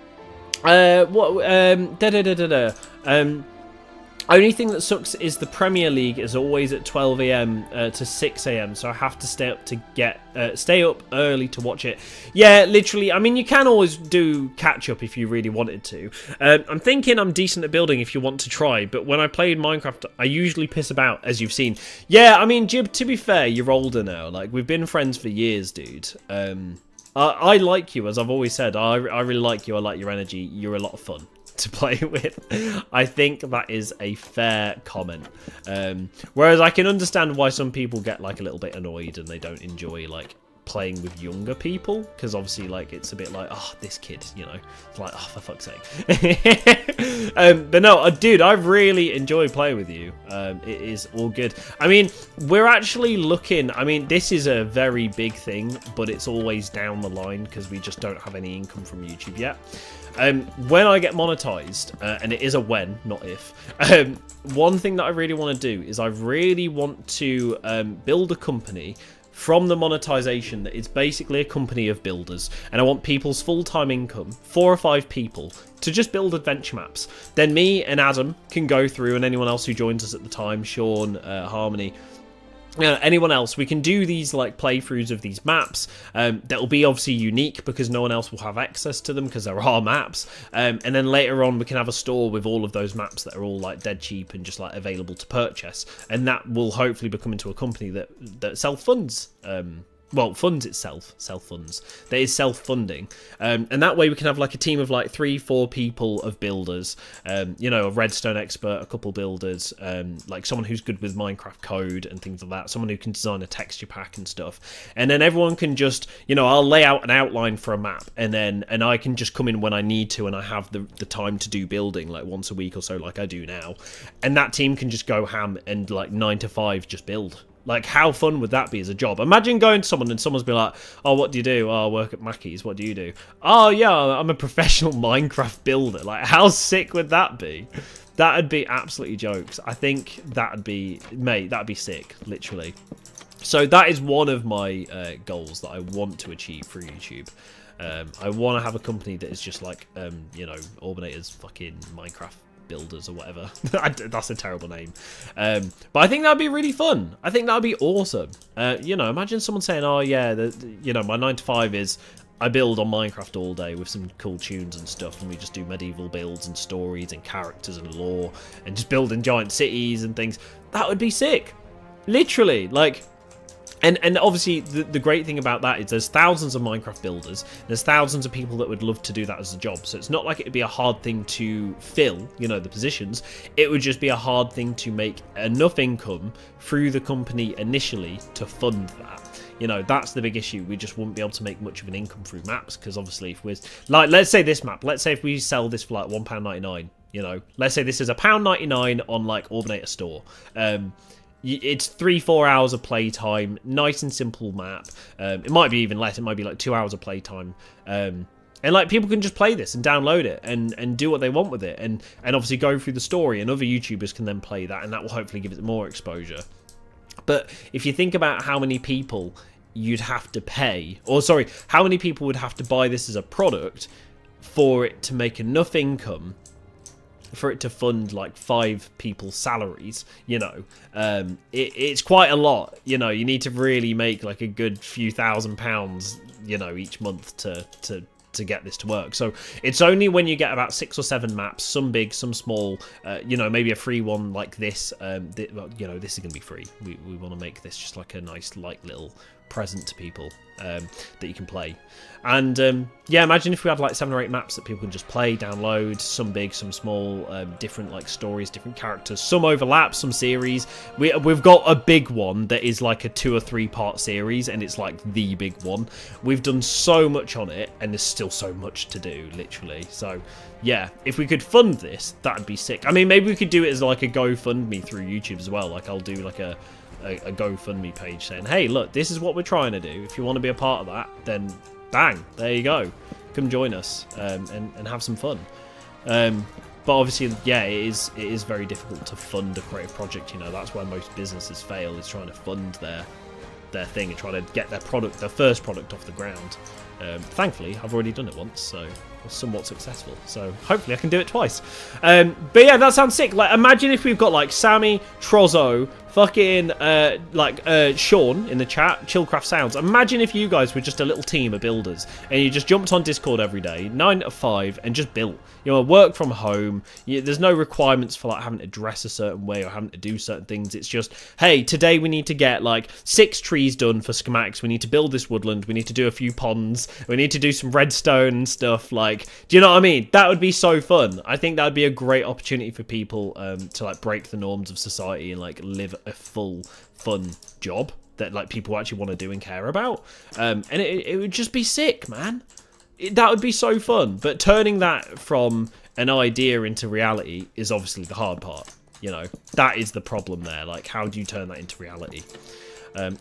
only thing that sucks is the Premier League is always at 12 AM to 6 AM, so I have to stay up early to watch it. Yeah, literally. I mean, you can always do catch up if you really wanted to. I'm thinking I'm decent at building if you want to try, but when I played Minecraft, I usually piss about, as you've seen. Yeah, I mean, Jib, to be fair, you're older now. Like, we've been friends for years, dude. I like you, as I've always said. I really like you. I like your energy. You're a lot of fun to play with. I think that is a fair comment. Whereas I can understand why some people get like a little bit annoyed and they don't enjoy like playing with younger people, because obviously like it's a bit like, oh, this kid, you know, it's like, oh, for fuck's sake. But no, dude, I really enjoy playing with you. It is all good. I mean, we're actually looking, I mean, this is a very big thing, but it's always down the line because we just don't have any income from YouTube yet. When I get monetized, and it is a when, not if, one thing that I really want to do is I really want to build a company from the monetization that is basically a company of builders, and I want people's full-time income, 4 or 5 people, to just build adventure maps. Then me and Adam can go through, and anyone else who joins us at the time, Sean, Harmony, anyone else, we can do these like playthroughs of these maps that will be obviously unique because no one else will have access to them because there are maps, and then later on we can have a store with all of those maps that are all like dead cheap and just like available to purchase, and that will hopefully become into a company that self-funds, well, funds itself, self-funds, that is self-funding, and that way we can have like a team of like 3-4 people of builders, you know, a redstone expert, a couple builders, like someone who's good with Minecraft code and things like that, someone who can design a texture pack and stuff, and then everyone can just, you know, I'll lay out an outline for a map, and I can just come in when I need to, and I have the time to do building like once a week or so like I do now, and that team can just go ham and like 9 to 5 just build. Like, how fun would that be as a job? Imagine going to someone and someone's be like, oh, what do you do? Oh, I work at Mackey's. What do you do? Oh, yeah, I'm a professional Minecraft builder. Like, how sick would that be? That'd be absolutely jokes. I think that'd be, mate, that'd be sick, literally. So that is one of my goals that I want to achieve through YouTube. I want to have a company that is just like, you know, Orbinator's fucking Minecraft builders or whatever. That's a terrible name, but I think that'd be really fun. I think that'd be awesome. You know, imagine someone saying, oh yeah, you know, my 9 to 5 is I build on Minecraft all day with some cool tunes and stuff, and we just do medieval builds and stories and characters and lore and just building giant cities and things. That would be sick, literally. Like, and obviously the great thing about that is there's thousands of Minecraft builders, there's thousands of people that would love to do that as a job, so it's not like it'd be a hard thing to fill, you know, the positions. It would just be a hard thing to make enough income through the company initially to fund that. You know, that's the big issue. We just wouldn't be able to make much of an income through maps, because obviously if we're like, let's say this map, let's say if we sell this for like £1.99, you know, let's say this is £1.99 on like Orbinator store, it's 3-4 hours of playtime, nice and simple map. It might be even less, it might be like 2 hours of playtime, and like people can just play this and download it and do what they want with it, and obviously go through the story, and other YouTubers can then play that, and that will hopefully give it more exposure. But if you think about how many people you'd have to pay, or sorry, how many people would have to buy this as a product for it to make enough income for it to fund like 5 people's salaries, you know, it's quite a lot. You know, you need to really make like a good few £1,000s, you know, each month to get this to work. So it's only when you get about 6 or 7 maps, some big, some small, you know, maybe a free one like this, you know, this is gonna be free. We want to make this just like a nice like little present to people that you can play. And yeah, imagine if we had like 7 or 8 maps that people can just play, download, some big, some small, different like stories, different characters, some overlap, some series. We've got a big one that is like a 2 or 3 part series, and it's like the big one. We've done so much on it, and there's still so much to do, literally. So yeah, if we could fund this, that'd be sick. I mean, maybe we could do it as like a GoFundMe through YouTube as well. Like I'll do like a GoFundMe page saying, hey, look, this is what we're trying to do. If you want to be a part of that, then bang, there you go. Come join us, and have some fun. But obviously, yeah, it is very difficult to fund a creative project. You know, that's why most businesses fail, is trying to fund their thing and trying to get their first product off the ground. Thankfully, I've already done it once, so I was somewhat successful. So hopefully I can do it twice. But yeah, that sounds sick. Like, imagine if we've got like Sammy, Trozzo, fucking Sean in the chat, Chillcraft Sounds. Imagine if you guys were just a little team of builders and you just jumped on Discord every day, 9 to 5, and just built. You know, work from home. There's no requirements for like having to dress a certain way or having to do certain things. It's just, hey, today we need to get like 6 trees done for schematics. We need to build this woodland. We need to do a few ponds. We need to do some redstone and stuff. Like, do you know what I mean? That would be so fun. I think that would be a great opportunity for people to like break the norms of society and like live a full fun job that like people actually want to do and care about. And it would just be sick, man. That would be so fun. But turning that from an idea into reality is obviously the hard part. You know, that is the problem there. Like, how do you turn that into reality?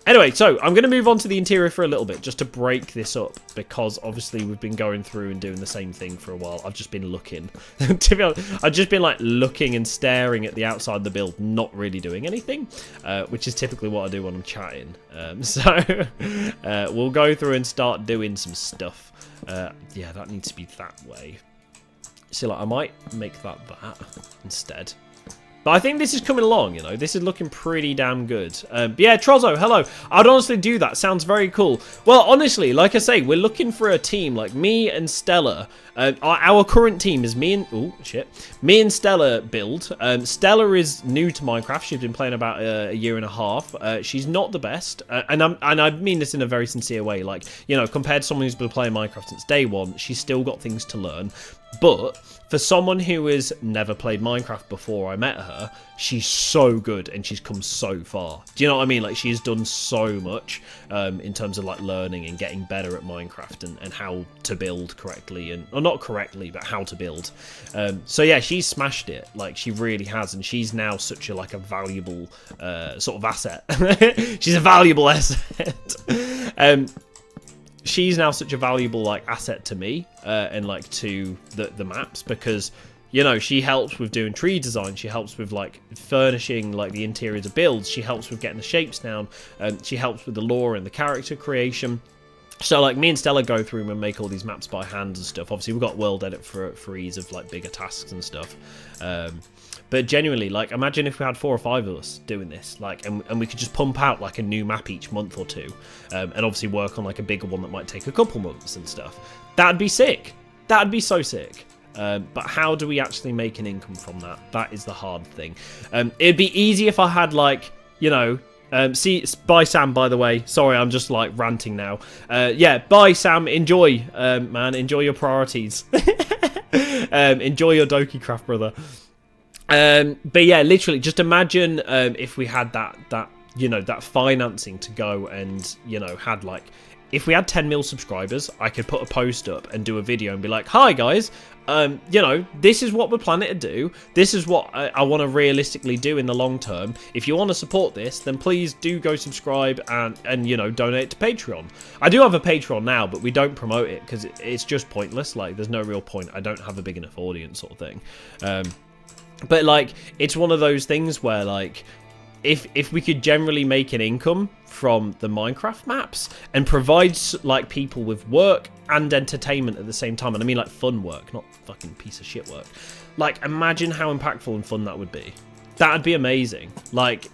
Anyway, so I'm going to move on to the interior for a little bit just to break this up, because obviously we've been going through and doing the same thing for a while. I've just been looking. To be honest, I've just been like looking and staring at the outside of the build, not really doing anything, which is typically what I do when I'm chatting. So we'll go through and start doing some stuff. Yeah, that needs to be that way. So like, I might make that instead. But I think this is coming along, you know. This is looking pretty damn good. But yeah, Trozzo, hello. I'd honestly do that. Sounds very cool. Well, honestly, like I say, we're looking for a team. Like, me and Stella. Our current team is me and... Oh, shit. Me and Stella build. Stella is new to Minecraft. She's been playing about a year and a half. She's not the best. And I mean this in a very sincere way. Like, you know, compared to someone who's been playing Minecraft since day one, she's still got things to learn. But for someone who has never played Minecraft before I met her, she's so good and she's come so far. Do you know what I mean? Like, she's done so much in terms of like learning and getting better at Minecraft and how to build correctly, and or not correctly, but how to build. So yeah, she's smashed it. Like, she really has, and she's now such a like a valuable sort of asset. She's a valuable asset. She's now such a valuable like asset to me and like to the maps, because you know, she helps with doing tree design, she helps with like furnishing like the interiors of builds, she helps with getting the shapes down, she helps with the lore and the character creation. So like, me and Stella go through and make all these maps by hand and stuff. Obviously we've got world edit for ease of like bigger tasks and stuff. But genuinely, like, imagine if we had 4 or 5 of us doing this, like, and we could just pump out like a new map each month or two, and obviously work on like a bigger one that might take a couple months and stuff. That'd be sick. That'd be so sick. But how do we actually make an income from that? That is the hard thing. It'd be easy if I had like, you know, see, bye Sam, by the way. Sorry, I'm just like ranting now. Yeah, bye Sam. Enjoy, man. Enjoy your priorities. Enjoy your Doki Craft, brother. But yeah, literally, just imagine if we had that you know, that financing to go and, you know, had like, if we had 10 mil subscribers, I could put a post up and do a video and be like, hi guys, you know, this is what we're planning to do. This is what I want to realistically do in the long term. If you want to support this, then please do go subscribe and you know, donate to Patreon. I do have a Patreon now, but we don't promote it because it's just pointless. Like, there's no real point. I don't have a big enough audience, sort of thing. But like, it's one of those things where like, if we could generally make an income from the Minecraft maps and provide like people with work and entertainment at the same time, and I mean like fun work, not fucking piece of shit work, like, imagine how impactful and fun that would be. That'd be amazing. Like,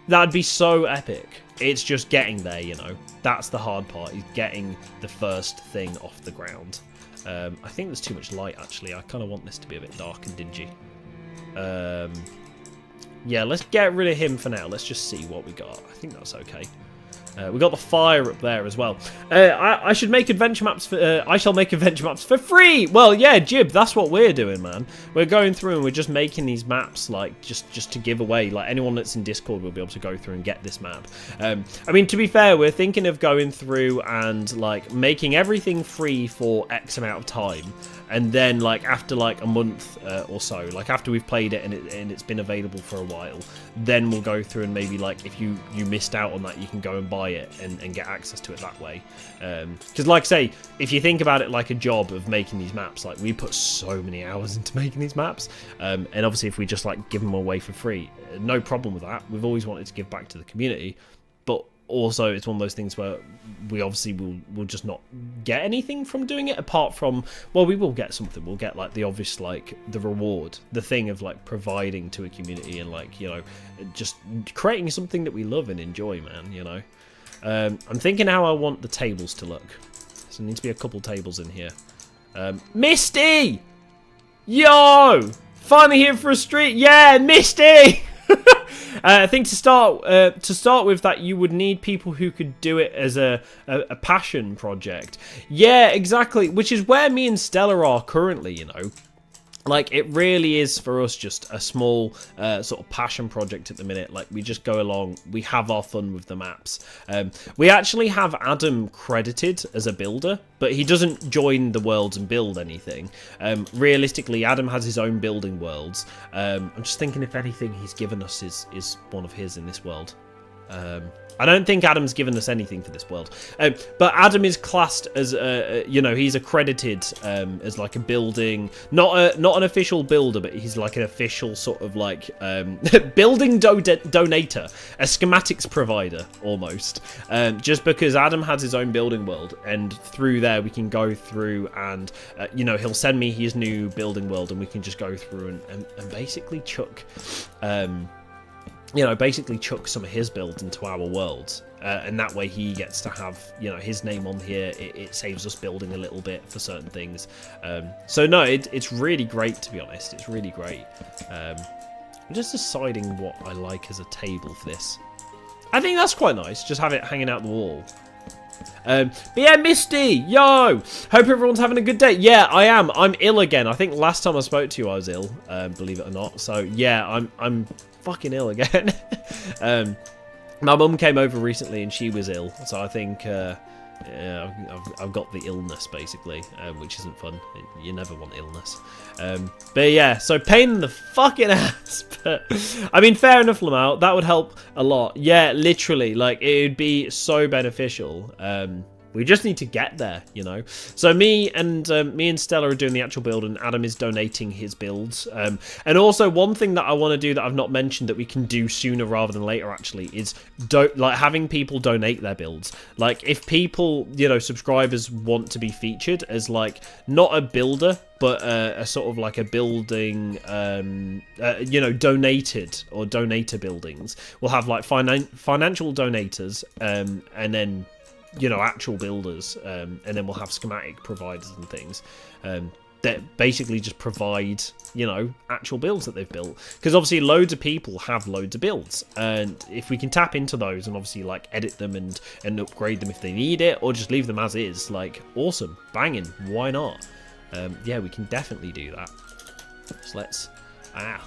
that'd be so epic. It's just getting there, you know. That's the hard part, is getting the first thing off the ground. I think there's too much light, actually. I kind of want this to be a bit dark and dingy. Yeah, let's get rid of him for now. Let's just see what we got. I think that's okay. We got the fire up there as well. I should make adventure maps for. I shall make adventure maps for free. Well, yeah, Jib, that's what we're doing, man. We're going through and we're just making these maps, like just to give away. Like, anyone that's in Discord will be able to go through and get this map. I mean, to be fair, we're thinking of going through and like making everything free for X amount of time, and then like after like a month or so, like after we've played it and it's been available for a while, then we'll go through and maybe like if you missed out on that, you can go and buy it and get access to it that way. Because like I say, if you think about it like a job of making these maps, like we put so many hours into making these maps, and obviously if we just like give them away for free, no problem with that. We've always wanted to give back to the community, but also it's one of those things where we obviously will just not get anything from doing it, apart from, well, we will get something. We'll get like the obvious, like the reward, the thing of like providing to a community and like, you know, just creating something that we love and enjoy, man, you know. I'm thinking how I want the tables to look. So there needs to be a couple tables in here. Misty! Yo! Finally here for a street. Yeah, Misty! I think to start with that, you would need people who could do it as a passion project. Yeah, exactly. Which is where me and Stella are currently, you know. Like, it really is for us just a small sort of passion project at the minute. Like, we just go along, we have our fun with the maps. We actually have Adam credited as a builder, but he doesn't join the worlds and build anything. Realistically, Adam has his own building worlds. I'm just thinking if anything he's given us is one of his in this world. I don't think Adam's given us anything for this world, but Adam is classed as you know, he's accredited as like a building, not an official builder, but he's like an official sort of like building donator, a schematics provider almost. Just because Adam has his own building world, and through there we can go through and you know, he'll send me his new building world, and we can just go through and basically chuck. You know, basically chuck some of his builds into our worlds, and that way he gets to have, you know, his name on here. It saves us building a little bit for certain things. So no, it's really great, to be honest. It's really great. I'm just deciding what I like as a table for this. I think that's quite nice. Just have it hanging out the wall. But yeah, Misty, yo, hope everyone's having a good day. Yeah, I am. I'm ill again. I think last time I spoke to you, I was ill, believe it or not. So yeah, I'm fucking ill again. My mum came over recently and she was ill, so I think yeah, I've got the illness basically, which isn't fun. You never want illness. But yeah, so pain in the fucking ass. But I mean, fair enough, Lamau. That would help a lot. Yeah, literally, like it would be so beneficial. We just need to get there, you know. So me and Stella are doing the actual build, and Adam is donating his builds. And also one thing that I want to do that I've not mentioned that we can do sooner rather than later actually is like having people donate their builds. Like if people, you know, subscribers want to be featured as like not a builder, but a sort of like a building, you know, donated or donator buildings. We'll have like financial donators, and then, you know, actual builders, and then we'll have schematic providers and things that basically just provide, you know, actual builds that they've built, because obviously loads of people have loads of builds, and if we can tap into those and obviously like edit them and upgrade them if they need it, or just leave them as is, like awesome, banging, why not? Yeah, we can definitely do that. So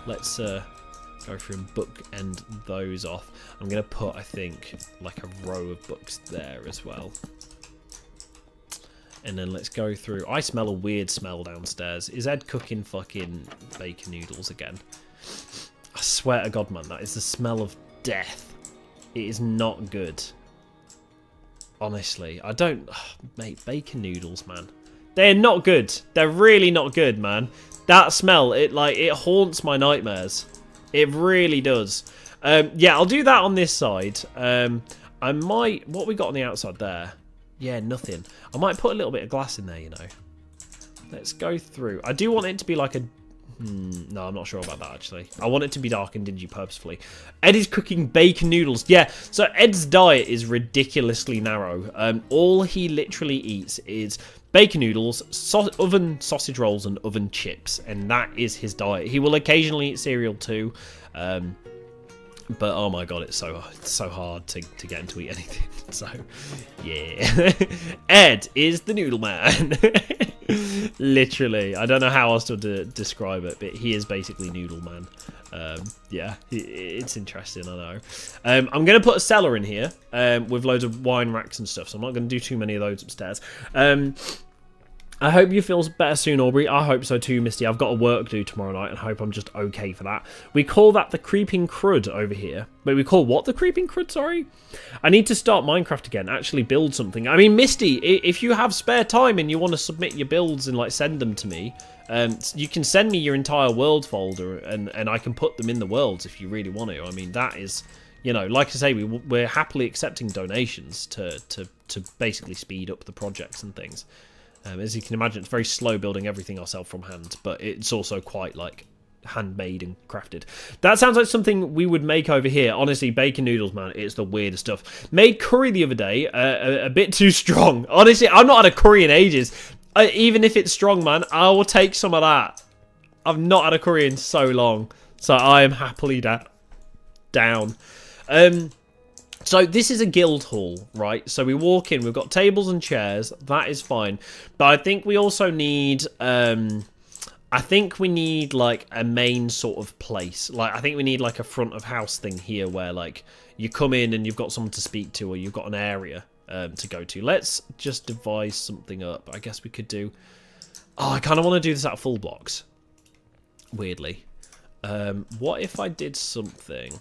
let's go through and bookend those off. I'm going to put, I think, like a row of books there as well. And then let's go through. I smell a weird smell downstairs. Is Ed cooking fucking bacon noodles again? I swear to God, man, that is the smell of death. It is not good. Honestly, I don't... mate, bacon noodles, man. They're not good. They're really not good, man. That smell, it haunts my nightmares. It really does. Yeah, I'll do that on this side. I might... What we got on the outside there? Yeah, nothing. I might put a little bit of glass in there, you know. Let's go through. I do want it to be like a... no, I'm not sure about that, actually. I want it to be dark and dingy purposefully. Ed is cooking bacon noodles. Yeah, so Ed's diet is ridiculously narrow. All he literally eats is bacon noodles, oven sausage rolls, and oven chips. And that is his diet. He will occasionally eat cereal too. But oh my god, it's so hard to get him to eat anything. So, yeah. Ed is the noodle man. Literally. I don't know how else to describe it, but he is basically noodle man. Yeah, it's interesting, I know. I'm going to put a cellar in here with loads of wine racks and stuff, so I'm not going to do too many of those upstairs. I hope you feel better soon, Aubrey. I hope so too, Misty. I've got a work to do tomorrow night and hope I'm just okay for that. We call that the creeping crud over here. Wait, we call what the creeping crud? Sorry? I need to start Minecraft again, actually build something. I mean, Misty, if you have spare time and you want to submit your builds and like send them to me, you can send me your entire world folder and I can put them in the worlds if you really want to. I mean, that is... You know, like I say, we're happily accepting donations to basically speed up the projects and things. As you can imagine, it's very slow building everything ourselves from hand, but it's also quite like handmade and crafted. That sounds like something we would make over here. Honestly, bacon noodles, man, it's the weirdest stuff. Made curry the other day, a bit too strong. Honestly, I've not had a curry in ages. Even if it's strong, man, I will take some of that. I've not had a curry in so long, so I am happily down. So this is a guild hall, right? So we walk in, we've got tables and chairs, that is fine. But I think we also need, I think we need like a main sort of place. Like, I think we need like a front of house thing here where like you come in and you've got someone to speak to, or you've got an area to go to. Let's just devise something up. I guess we could do, oh, I kind of want to do this out of full blocks, weirdly. What if I did something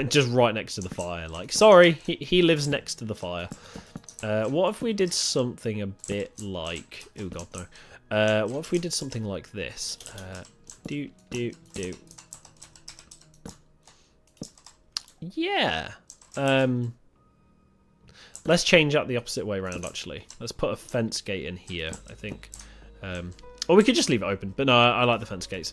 just right next to the fire? Like, sorry, he lives next to the fire. What if we did something a bit like, oh god no. What if we did something like this? Yeah. Let's change that the opposite way around, actually. Let's put a fence gate in here, I think. Or we could just leave it open, but no, I like the fence gates.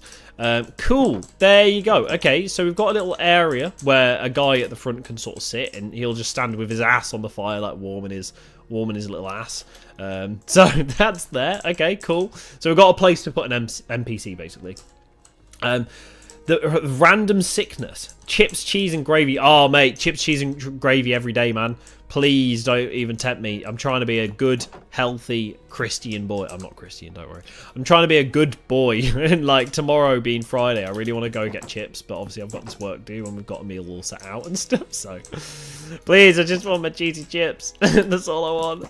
Cool, there you go. Okay, so we've got a little area where a guy at the front can sort of sit, and he'll just stand with his ass on the fire, like warming his little ass. So that's there. Okay, cool. So we've got a place to put an NPC, basically. The random sickness. Chips, cheese, and gravy. Oh, mate, chips, cheese, and gravy every day, man. Please don't even tempt me. I'm trying to be a good, healthy Christian boy. I'm not Christian, don't worry. I'm trying to be a good boy. And like tomorrow being Friday, I really want to go get chips, but obviously I've got this work to do and we've got a meal all set out and stuff. So please, I just want my cheesy chips. That's all I want.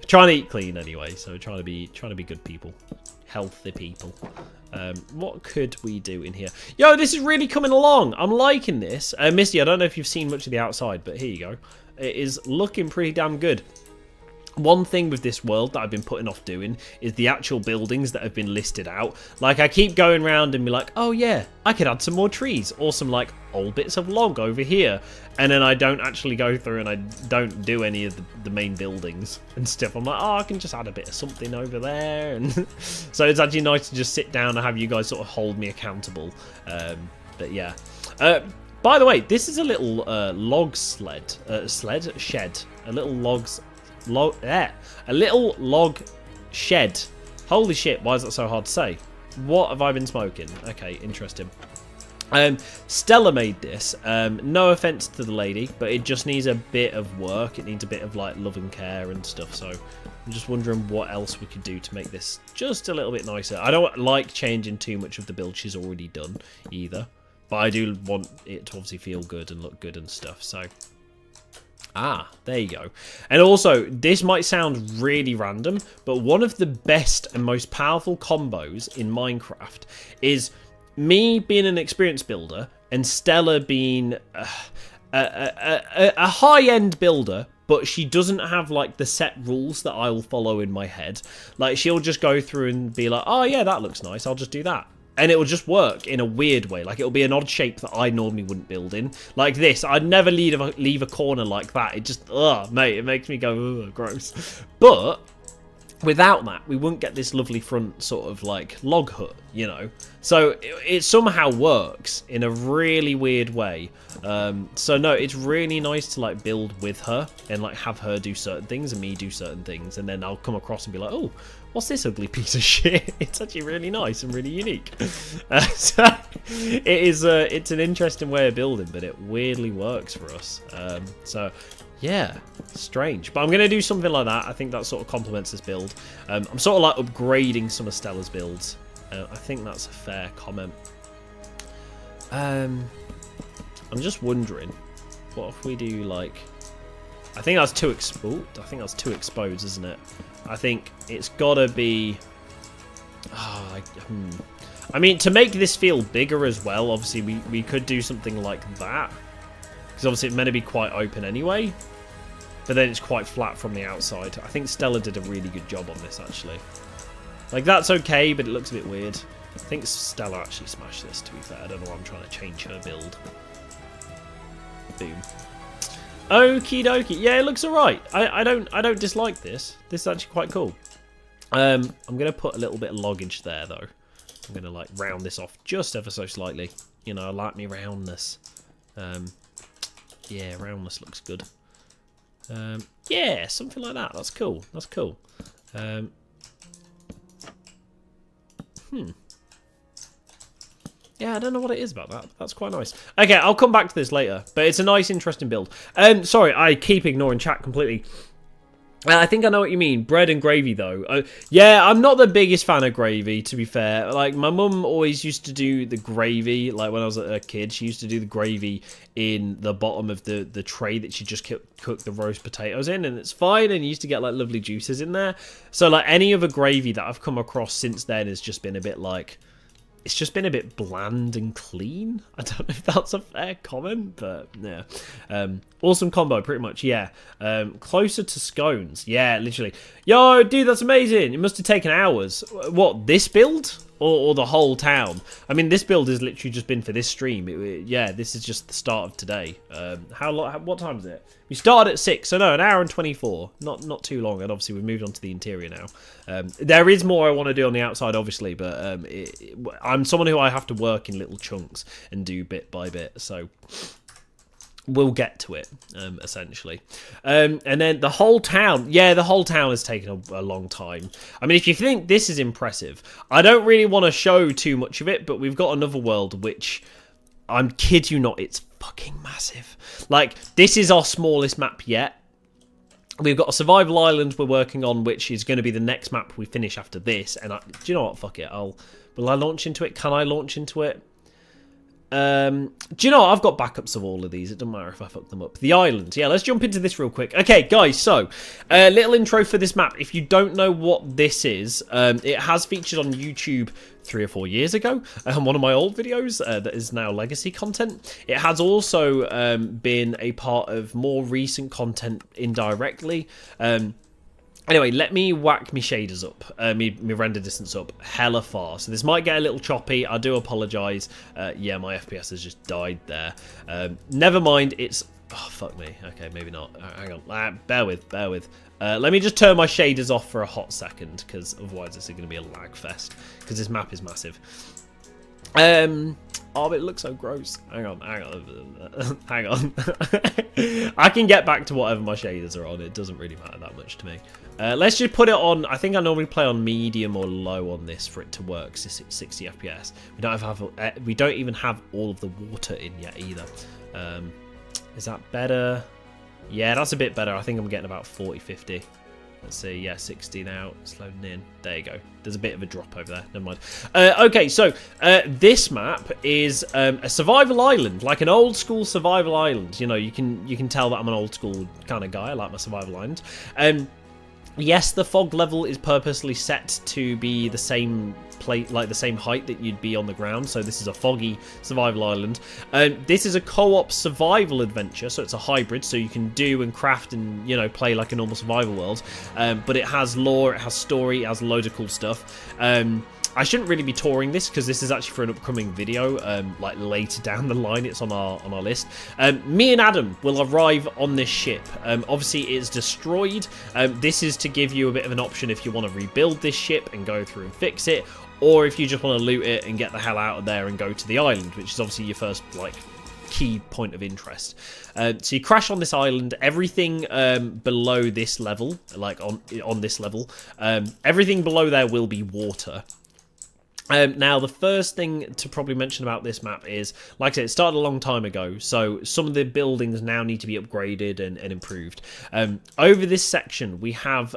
Trying to eat clean anyway, so trying to be good people, healthy people. What could we do in here? Yo, this is really coming along. I'm liking this. Misty, I don't know if you've seen much of the outside, but here you go. It is looking pretty damn good. One thing with this world that I've been putting off doing is the actual buildings that have been listed out. Like, I keep going around and be like, oh yeah, I could add some more trees or some like old bits of log over here. And then I don't actually go through and I don't do any of the main buildings and stuff. I'm like, oh, I can just add a bit of something over there. And so it's actually nice to just sit down and have you guys sort of hold me accountable. But yeah. By the way, this is a little log shed. A little log shed. Holy shit, why is that so hard to say? What have I been smoking? Okay, interesting. Stella made this. No offense to the lady, but it just needs a bit of work. It needs a bit of like love and care and stuff. So I'm just wondering what else we could do to make this just a little bit nicer. I don't like changing too much of the build she's already done either, but I do want it to obviously feel good and look good and stuff. So there you go. And also, this might sound really random, but one of the best and most powerful combos in Minecraft is me being an experienced builder and Stella being a high-end builder, but she doesn't have like the set rules that I will follow in my head. Like, she'll just go through and be like, oh yeah, that looks nice, I'll just do that. And it will just work in a weird way. Like, it'll be an odd shape that I normally wouldn't build in. Like this. I'd never leave a corner like that. It just, mate, it makes me go, gross. But without that, we wouldn't get this lovely front sort of like log hut, you know. So it somehow works in a really weird way. So no, it's really nice to like build with her and like have her do certain things and me do certain things. And then I'll come across and be like, oh, what's this ugly piece of shit? It's actually really nice and really unique. So it's an interesting way of building, but it weirdly works for us. So yeah, strange. But I'm going to do something like that. I think that sort of complements this build. I'm sort of like upgrading some of Stella's builds. I think that's a fair comment. I'm just wondering, what if we do like... I think that's too exposed. I think that's too exposed, isn't it? I think it's gotta be... I mean, to make this feel bigger as well, obviously we could do something like that. Because obviously it's meant to be quite open anyway. But then it's quite flat from the outside. I think Stella did a really good job on this, actually. Like, that's okay, but it looks a bit weird. I think Stella actually smashed this, to be fair. I don't know why I'm trying to change her build. Boom. Okie dokie. Yeah, it looks alright. I don't dislike this. This is actually quite cool. I'm gonna put a little bit of loggage there though. I'm gonna like round this off just ever so slightly. You know, I like me roundness. Yeah, roundness looks good. Yeah, something like that. That's cool. That's cool. Yeah, I don't know what it is about that. That's quite nice. Okay, I'll come back to this later, but it's a nice, interesting build. Sorry, I keep ignoring chat completely. I think I know what you mean. Bread and gravy, though. Yeah, I'm not the biggest fan of gravy, to be fair. Like, my mum always used to do the gravy, like, when I was a kid. She used to do the gravy in the bottom of the tray that she just cooked the roast potatoes in, and it's fine, and you used to get, like, lovely juices in there. So, like, any other gravy that I've come across since then has just been a bit, like... It's just been a bit bland and clean. I don't know if that's a fair comment, but yeah. Awesome combo, pretty much, yeah. Closer to scones. Yeah, literally. Yo, dude, that's amazing. It must have taken hours. What, this build? Or the whole town? I mean, this build has literally just been for this stream. Yeah, this is just the start of today. What time is it? We started at 6, so no, an hour and 24. Not too long, and obviously we've moved on to the interior now. There is more I want to do on the outside, obviously, but I'm someone who I have to work in little chunks and do bit by bit, so... We'll get to it, essentially. And then the whole town. Yeah, the whole town has taken a long time. I mean, if you think this is impressive, I don't really want to show too much of it, but we've got another world, which, I'm kid you not, it's fucking massive. Like, this is our smallest map yet. We've got a survival island we're working on, which is going to be the next map we finish after this. And do you know what? Fuck it. Will I launch into it? Can I launch into it? Do you know what? I've got backups of all of these. It doesn't matter if I fuck them up. The island. Yeah, let's jump into this real quick. Okay, guys, so a little intro for this map. If you don't know what this is, it has featured on YouTube 3 or 4 years ago on one of my old videos that is now legacy content. It has also been a part of more recent content indirectly. Anyway, let me whack my shaders up, my render distance up hella far. So this might get a little choppy. I do apologise. Yeah, my FPS has just died there. Never mind, it's... Oh, fuck me. Okay, maybe not. Hang on. Bear with. Let me just turn my shaders off for a hot second, because otherwise this is going to be a lag fest, because this map is massive. Oh, but it looks so gross. Hang on. Hang on. I can get back to whatever my shaders are on. It doesn't really matter that much to me. Let's just put it on. I think I normally play on medium or low on this for it to work. 60 FPS. We don't even have all of the water in yet either. Is that better? Yeah, that's a bit better. I think I'm getting about 40, 50. Let's see, yeah, 60 now. It's loading in. There you go. There's a bit of a drop over there. Never mind. Okay, so this map is a survival island, like an old school survival island. You know, you can tell that I'm an old school kind of guy. I like my survival island. Yes, the fog level is purposely set to be the same like the same height that you'd be on the ground. So this is a foggy survival island. This is a co-op survival adventure, so it's a hybrid. So you can do and craft and, you know, play like a normal survival world. But it has lore, it has story, it has loads of cool stuff. I shouldn't really be touring this because this is actually for an upcoming video, like later down the line. It's on our list. Me and Adam will arrive on this ship. Obviously, it's destroyed. This is to give you a bit of an option if you want to rebuild this ship and go through and fix it, or if you just want to loot it and get the hell out of there and go to the island, which is obviously your first like key point of interest. So you crash on this island. Everything below this level, like on this level, everything below there will be water. Now, the first thing to probably mention about this map is, like I said, it started a long time ago, so some of the buildings now need to be upgraded and improved. Over this section, we have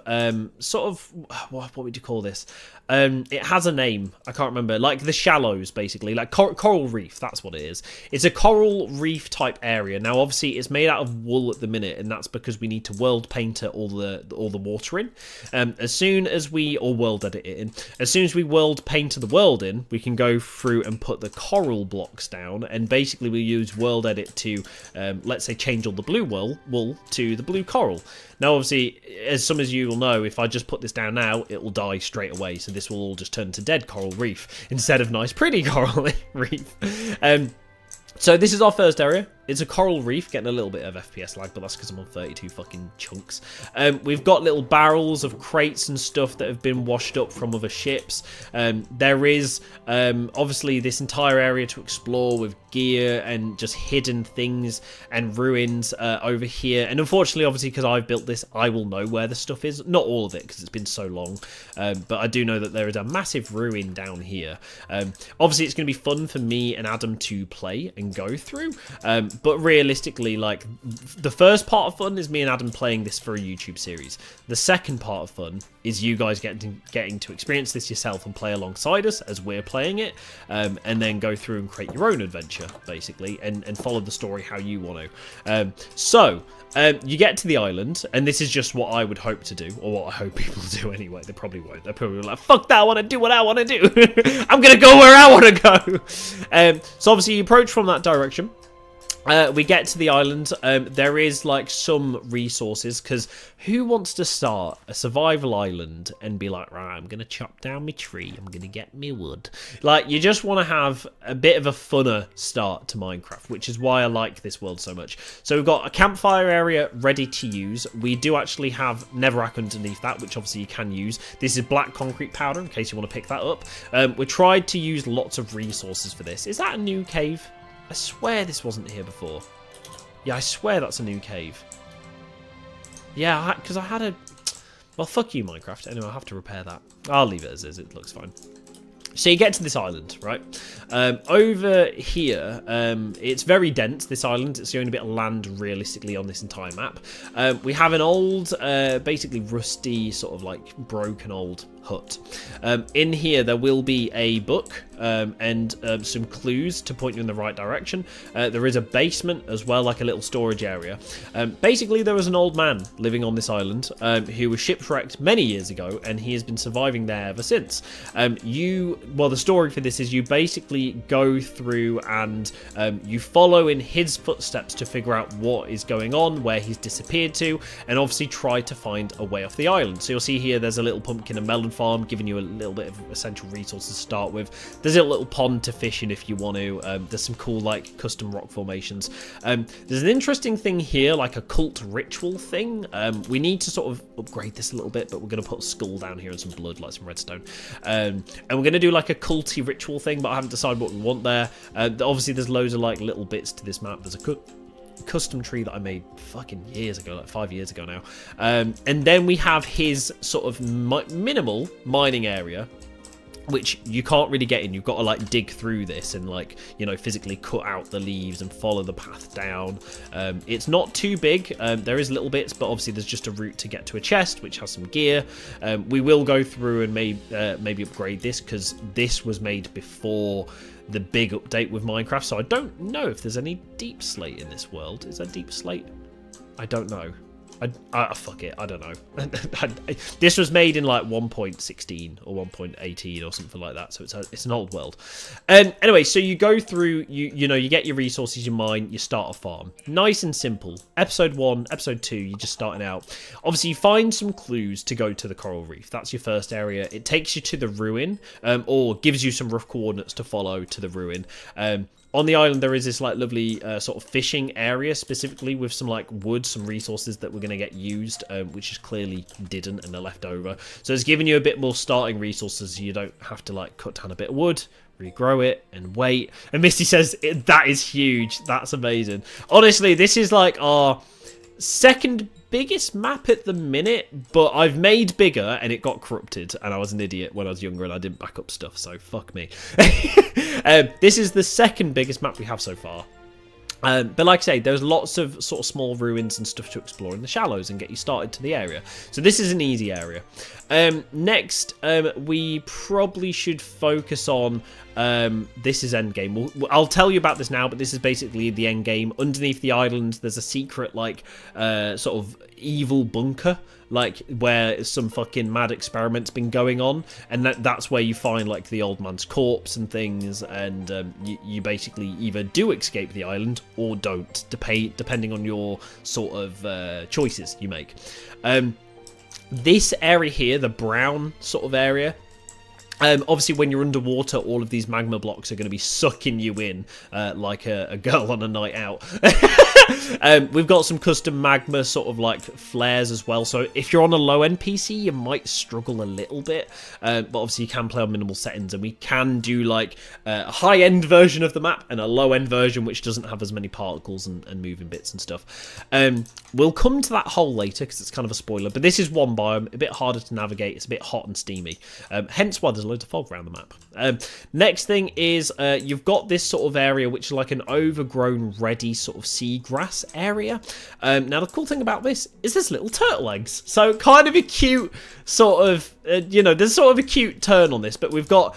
sort of, what would you call this? It has a name, I can't remember, like the shallows, basically, like coral reef, that's what it is. It's a coral reef type area. Now, obviously, it's made out of wool at the minute, and that's because we need to world paint all the water in. As soon as we, or world edit it in, as soon as we world paint the world in, we can go through and put the coral blocks down, and basically we use world edit to, let's say, change all the blue wool to the blue coral. Now, obviously, as some of you will know, if I just put this down now, it will die straight away. So this will all just turn to dead coral reef instead of nice, pretty coral reef. So this is our first area. it's a coral reef, getting a little bit of FPS lag, but that's because I'm on 32 fucking chunks. We've got little barrels of crates and stuff that have been washed up from other ships. There is obviously this entire area to explore with gear and just hidden things and ruins over here. And unfortunately, obviously, because I've built this, I will know where the stuff is. Not all of it, because it's been so long. But I do know that there is a massive ruin down here. Obviously, it's going to be fun for me and Adam to play and go through. But realistically, like, the first part of fun is me and Adam playing this for a YouTube series. The second part of fun is you guys getting to experience this yourself and play alongside us as we're playing it, and then go through and create your own adventure, basically, and follow the story how you want to. You get to the island, and this is just what I would hope to do, or what I hope people do anyway. They probably won't. They're probably like, fuck that, I want to do what I want to do. I'm going to go where I want to go. So obviously you approach from that direction. We get to the island. There is like some resources, because who wants to start a survival island and be like, right, I'm going to chop down my tree, I'm going to get me wood. Like, you just want to have a bit of a funner start to Minecraft, which is why I like this world so much. So we've got a campfire area ready to use. We do actually have netherrack underneath that, which obviously you can use. This is black concrete powder, in case you want to pick that up. We tried to use lots of resources for this. Is that a new cave? I swear this wasn't here before. Yeah, I swear that's a new cave. Yeah, because I had a... Well, fuck you, Minecraft. Anyway, I'll have to repair that. I'll leave it as is. It looks fine. So you get to this island, right? Over here, it's very dense, this island. It's the only bit of land, realistically, on this entire map. We have an old, basically rusty, sort of like broken old hut. In here, there will be a book and some clues to point you in the right direction. There is a basement as well, like a little storage area. Basically, there was an old man living on this island who was shipwrecked many years ago, and he has been surviving there ever since. Well, the story for this is you basically go through and you follow in his footsteps to figure out what is going on, where he's disappeared to, and obviously try to find a way off the island. So you'll see here there's a little pumpkin and melon farm, giving you a little bit of essential resources to start with. There's a little pond to fish in if you want to. There's some cool like custom rock formations. There's an interesting thing here, like a cult ritual thing. We need to sort of upgrade this a little bit, but we're going to put a skull down here and some blood, like some redstone. And we're going to do like a culty ritual thing, but I haven't decided what we want there. Obviously there's loads of like little bits to this map. There's a custom tree that I made fucking years ago, like 5 years ago now. And then we have his sort of minimal mining area, which you can't really get in. You've got to like dig through this and like, you know, physically cut out the leaves and follow the path down. It's not too big. There is little bits, but obviously there's just a route to get to a chest which has some gear. We will go through and maybe upgrade this, because this was made before the big update with Minecraft, so I don't know if there's any deep slate in this world. Is there deep slate? I don't know. Fuck it, I don't know. This was made in like 1.16 or 1.18 or something like that, so it's an old world. Anyway, so you go through, you know, you get your resources, you mine, you start a farm. Nice and simple. Episode 1, episode 2, you're just starting out. Obviously, you find some clues to go to the coral reef. That's your first area. It takes you to the ruin, or gives you some rough coordinates to follow to the ruin. On the island, there is this like lovely sort of fishing area, specifically with some like wood, some resources that we're going to get used, which is clearly didn't and are left over. So it's giving you a bit more starting resources. So you don't have to like cut down a bit of wood, regrow it, and wait. And Misty says, that is huge. That's amazing. Honestly, this is like our second biggest map at the minute, but I've made bigger and it got corrupted, and I was an idiot when I was younger and I didn't back up stuff, so fuck me. This is the second biggest map we have so far. But like I say, there's lots of sort of small ruins and stuff to explore in the shallows and get you started to the area. So this is an easy area. Next, we probably should focus on, this is endgame. I'll tell you about this now, but this is basically the endgame. Underneath the island, there's a secret, like, sort of evil bunker, like, where some fucking mad experiment's been going on, and that's where you find, like, the old man's corpse and things, and you basically either do escape the island or don't, depending on your sort of choices you make. This area here, the brown sort of area, Obviously, when you're underwater, all of these magma blocks are going to be sucking you in like a girl on a night out. We've got some custom magma sort of like flares as well. So if you're on a low-end PC, you might struggle a little bit. But obviously, you can play on minimal settings. And we can do like a high-end version of the map and a low-end version which doesn't have as many particles and moving bits and stuff. We'll come to that hole later because it's kind of a spoiler. But this is one biome, a bit harder to navigate. It's a bit hot and steamy. Hence why there's loads of fog around the map. Next thing is you've got this sort of area which is like an overgrown ready sort of seagrass area. Now the cool thing about this is there's little turtle eggs, so kind of a cute sort of there's sort of a cute turn on this, but we've got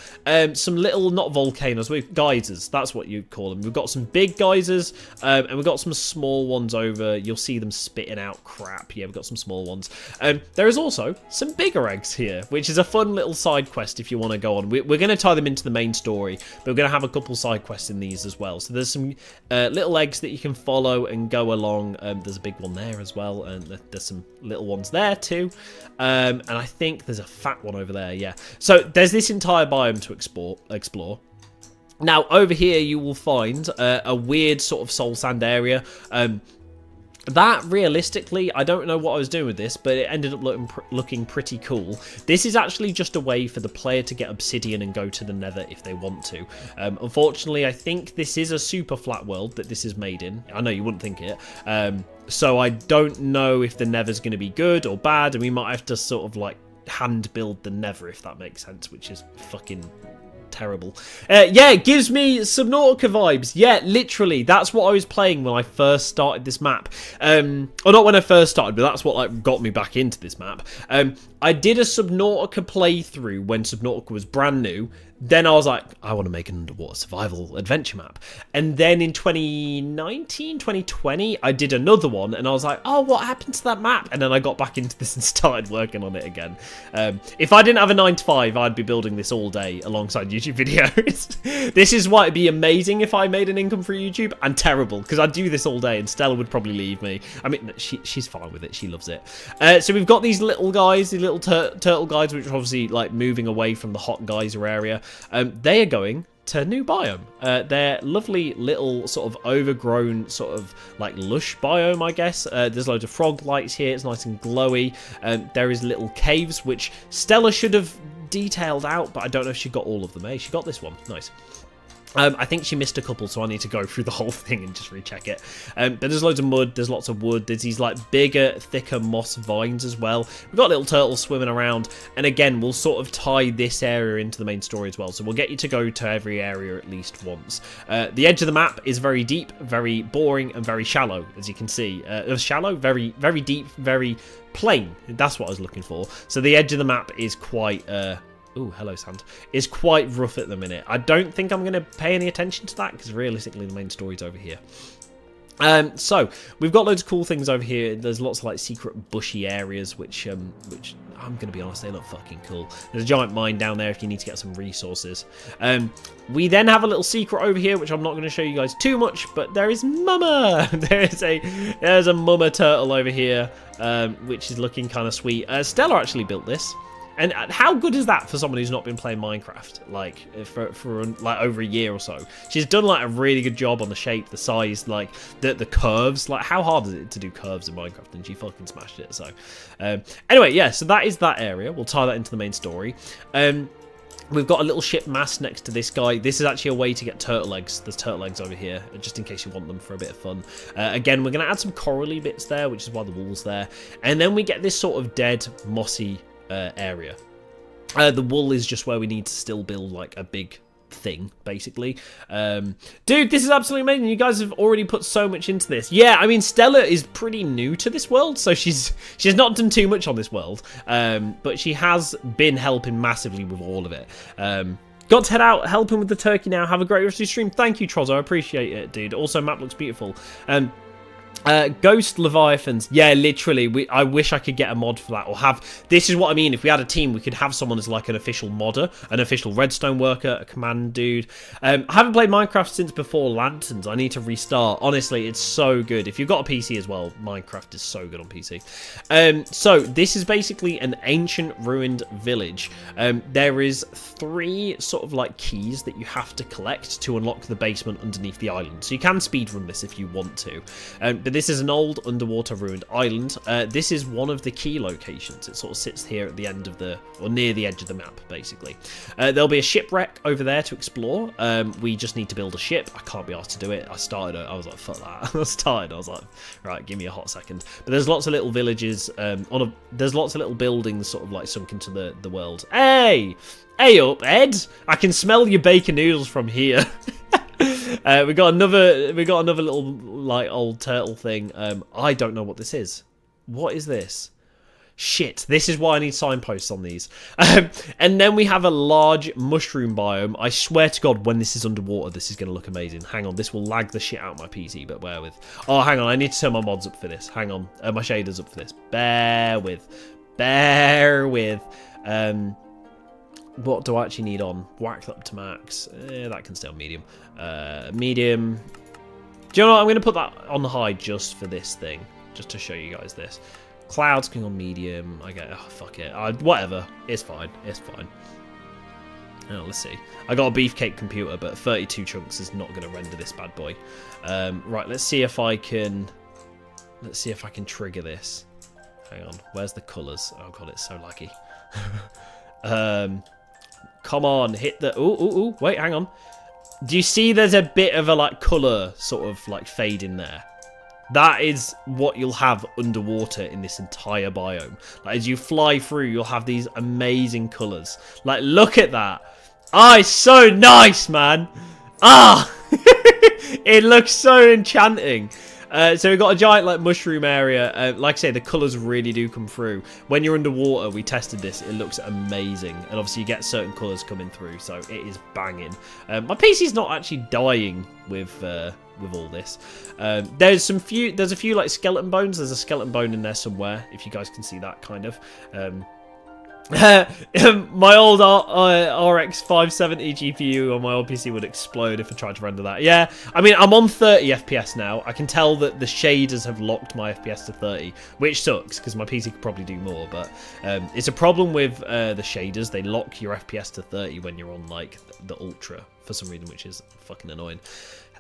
some little, not volcanoes, we've geysers, that's what you call them. We've got some big geysers and we've got some small ones over. You'll see them spitting out crap. Yeah, we've got some small ones. There is also some bigger eggs here, which is a fun little side quest if you want to go on. We're going to tie them into the main story, but we're going to have a couple side quests in these as well. So there's some little eggs that you can follow and go along. There's a big one there as well, and there's some little ones there too. And I think there's a fat one over there, yeah. So there's this entire biome to explore. Now, over here you will find a weird sort of soul sand area. That, realistically, I don't know what I was doing with this, but it ended up looking pretty cool. This is actually just a way for the player to get obsidian and go to the nether if they want to. Unfortunately, I think this is a super flat world that this is made in. I know you wouldn't think it. So I don't know if the nether's going to be good or bad, and we might have to sort of like hand build the nether, if that makes sense, which is fucking terrible. Yeah, it gives me Subnautica vibes. Yeah, literally, that's what I was playing when I first started this map. Or not when I first started, but that's what like got me back into this map. I did a Subnautica playthrough when Subnautica was brand new. Then I was like, I want to make an underwater survival adventure map. And then in 2019, 2020, I did another one. And I was like, oh, what happened to that map? And then I got back into this and started working on it again. If I didn't have a 9 to 5, I'd be building this all day alongside YouTube videos. This is why it'd be amazing if I made an income for YouTube. And terrible, because I'd do this all day and Stella would probably leave me. I mean, she's fine with it. She loves it. So we've got these little guys, these little turtle guys, which are obviously like moving away from the hot geyser area. They are going to a new biome. They're lovely little sort of overgrown sort of like lush biome, I guess. There's loads of frog lights here. It's nice and glowy. There is little caves, which Stella should have detailed out, but I don't know if she got all of them. She got this one. Nice. I think she missed a couple, so I need to go through the whole thing and just recheck it. But there's loads of mud, there's lots of wood, there's these like bigger, thicker moss vines as well. We've got little turtles swimming around, and again, we'll sort of tie this area into the main story as well. So we'll get you to go to every area at least once. The edge of the map is very deep, very boring, and very shallow, as you can see. Shallow, very, very deep, very plain. That's what I was looking for. So the edge of the map is quite... Ooh, hello, sand. Is quite rough at the minute. I don't think I'm going to pay any attention to that because realistically the main story's over here. So we've got loads of cool things over here. There's lots of like secret bushy areas, which I'm going to be honest, they look fucking cool. There's a giant mine down there if you need to get some resources. We then have a little secret over here, which I'm not going to show you guys too much, but there is Mama. There's a Mama turtle over here, which is looking kind of sweet. Stella actually built this. And how good is that for someone who's not been playing Minecraft, like, for like over a year or so? She's done, like, a really good job on the shape, the size, like, the curves. Like, how hard is it to do curves in Minecraft? And she fucking smashed it, so. Anyway, yeah, so that is that area. We'll tie that into the main story. We've got a little ship mast next to this guy. This is actually a way to get turtle eggs. There's turtle eggs over here, just in case you want them for a bit of fun. Again, we're going to add some corally bits there, which is why the wall's there. And then we get this sort of dead, mossy area. The wool is just where we need to still build like a big thing, basically. Dude, this is absolutely amazing. You guys have already put so much into this. Yeah, I mean, Stella is pretty new to this world, so she's not done too much on this world, but she has been helping massively with all of it. Got to head out helping with the turkey now. Have a great rest of your stream. Thank you, Trozo. I appreciate it, dude. Also, map looks beautiful. Ghost Leviathans. Yeah, literally. I wish I could get a mod for that, or have. This is what I mean. If we had a team, we could have someone as like an official modder, an official redstone worker, a command dude. I haven't played Minecraft since before Lanterns. I need to restart. Honestly, it's so good. If you've got a PC as well, Minecraft is so good on PC. So this is basically an ancient ruined village. There is 3 sort of like keys that you have to collect to unlock the basement underneath the island. So you can speedrun this if you want to. But this is an old underwater ruined island. This is one of the key locations. It sort of sits here at the end of or near the edge of the map, basically. There'll be a shipwreck over there to explore. We just need to build a ship. I can't be asked to do it. I was like, fuck that. I was like, right, give me a hot second. But there's lots of little villages. There's lots of little buildings sort of like sunk into the world. Hey up, Ed. I can smell your bacon noodles from here. We got another little like old turtle thing. I don't know what this is. What is this? Shit, this is why I need signposts on these. And then we have a large mushroom biome. I swear to God, when this is underwater, this is going to look amazing. Hang on, this will lag the shit out of my PC, but bear with. Oh, hang on, I need to turn my mods up for this. Hang on, my shaders up for this. Bear with. What do I actually need on? Whack that up to max. That can stay on medium. Medium. Do you know what? I'm going to put that on high just for this thing. Just to show you guys this. Clouds going on medium. I get. Oh, fuck it. Whatever. It's fine. It's fine. Oh, let's see. I got a beefcake computer, but 32 chunks is not going to render this bad boy. Right. Let's see if I can. Let's see if I can trigger this. Hang on. Where's the colours? Oh god, it's so laggy. Come on, hit the... Ooh, wait, hang on. Do you see there's a bit of a, like, colour sort of, like, fade in there? That is what you'll have underwater in this entire biome. Like, as you fly through, you'll have these amazing colours. Like, look at that. Ah, it's so nice, man. Ah! It looks so enchanting. So we've got a giant like mushroom area. Like I say, the colours really do come through. When you're underwater, we tested this. It looks amazing, and obviously you get certain colours coming through, so it is banging. My PC's not actually dying with all this. There's a few like skeleton bones. There's a skeleton bone in there somewhere, if you guys can see that kind of. My old RX 570 GPU on my old PC would explode if I tried to render that. Yeah, I mean, I'm on 30 FPS now. I can tell that the shaders have locked my FPS to 30, which sucks because my PC could probably do more, but it's a problem with the shaders. They lock your FPS to 30 when you're on like the Ultra for some reason, which is fucking annoying.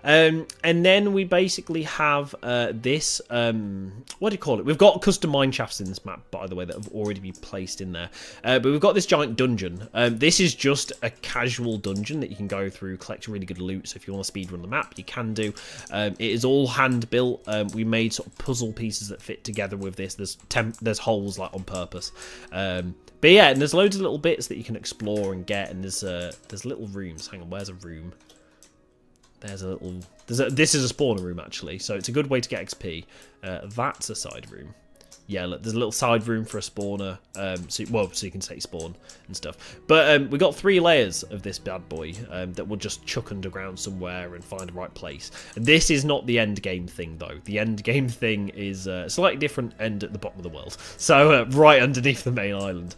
And then we basically have this, what do you call it? We've got custom mine shafts in this map, by the way, that have already been placed in there. But we've got this giant dungeon. This is just a casual dungeon that you can go through, collect really good loot. So if you want to speedrun the map, you can do. It is all hand built. We made sort of puzzle pieces that fit together with this. There's holes like on purpose. But yeah, and there's loads of little bits that you can explore and get. And there's little rooms. Hang on, where's a room? There's a little... This is a spawner room, actually, so it's a good way to get XP. That's a side room. Yeah, look, there's a little side room for a spawner, so you can say spawn and stuff. But we got 3 layers of this bad boy that we'll just chuck underground somewhere and find the right place. And this is not the end game thing, though. The end game thing is a slightly different end at the bottom of the world, so right underneath the main island.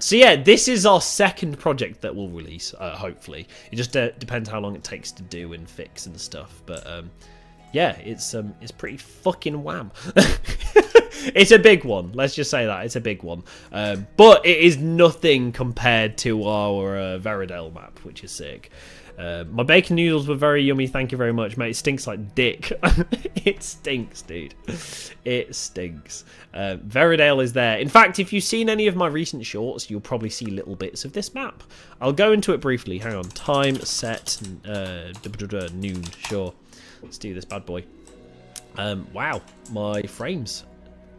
So yeah, this is our second project that we'll release, hopefully. It just depends how long it takes to do and fix and stuff, but yeah, it's pretty fucking wham. It's a big one. Let's just say that it's a big one. But it is nothing compared to our Veridale map, which is sick. My bacon noodles were very yummy. Thank you very much, mate. It stinks like dick. It stinks, dude. It stinks. Veridale is there. In fact, if you've seen any of my recent shorts, you'll probably see little bits of this map. I'll go into it briefly. Hang on. Time set noon. Sure. Let's do this bad boy. Wow, my frames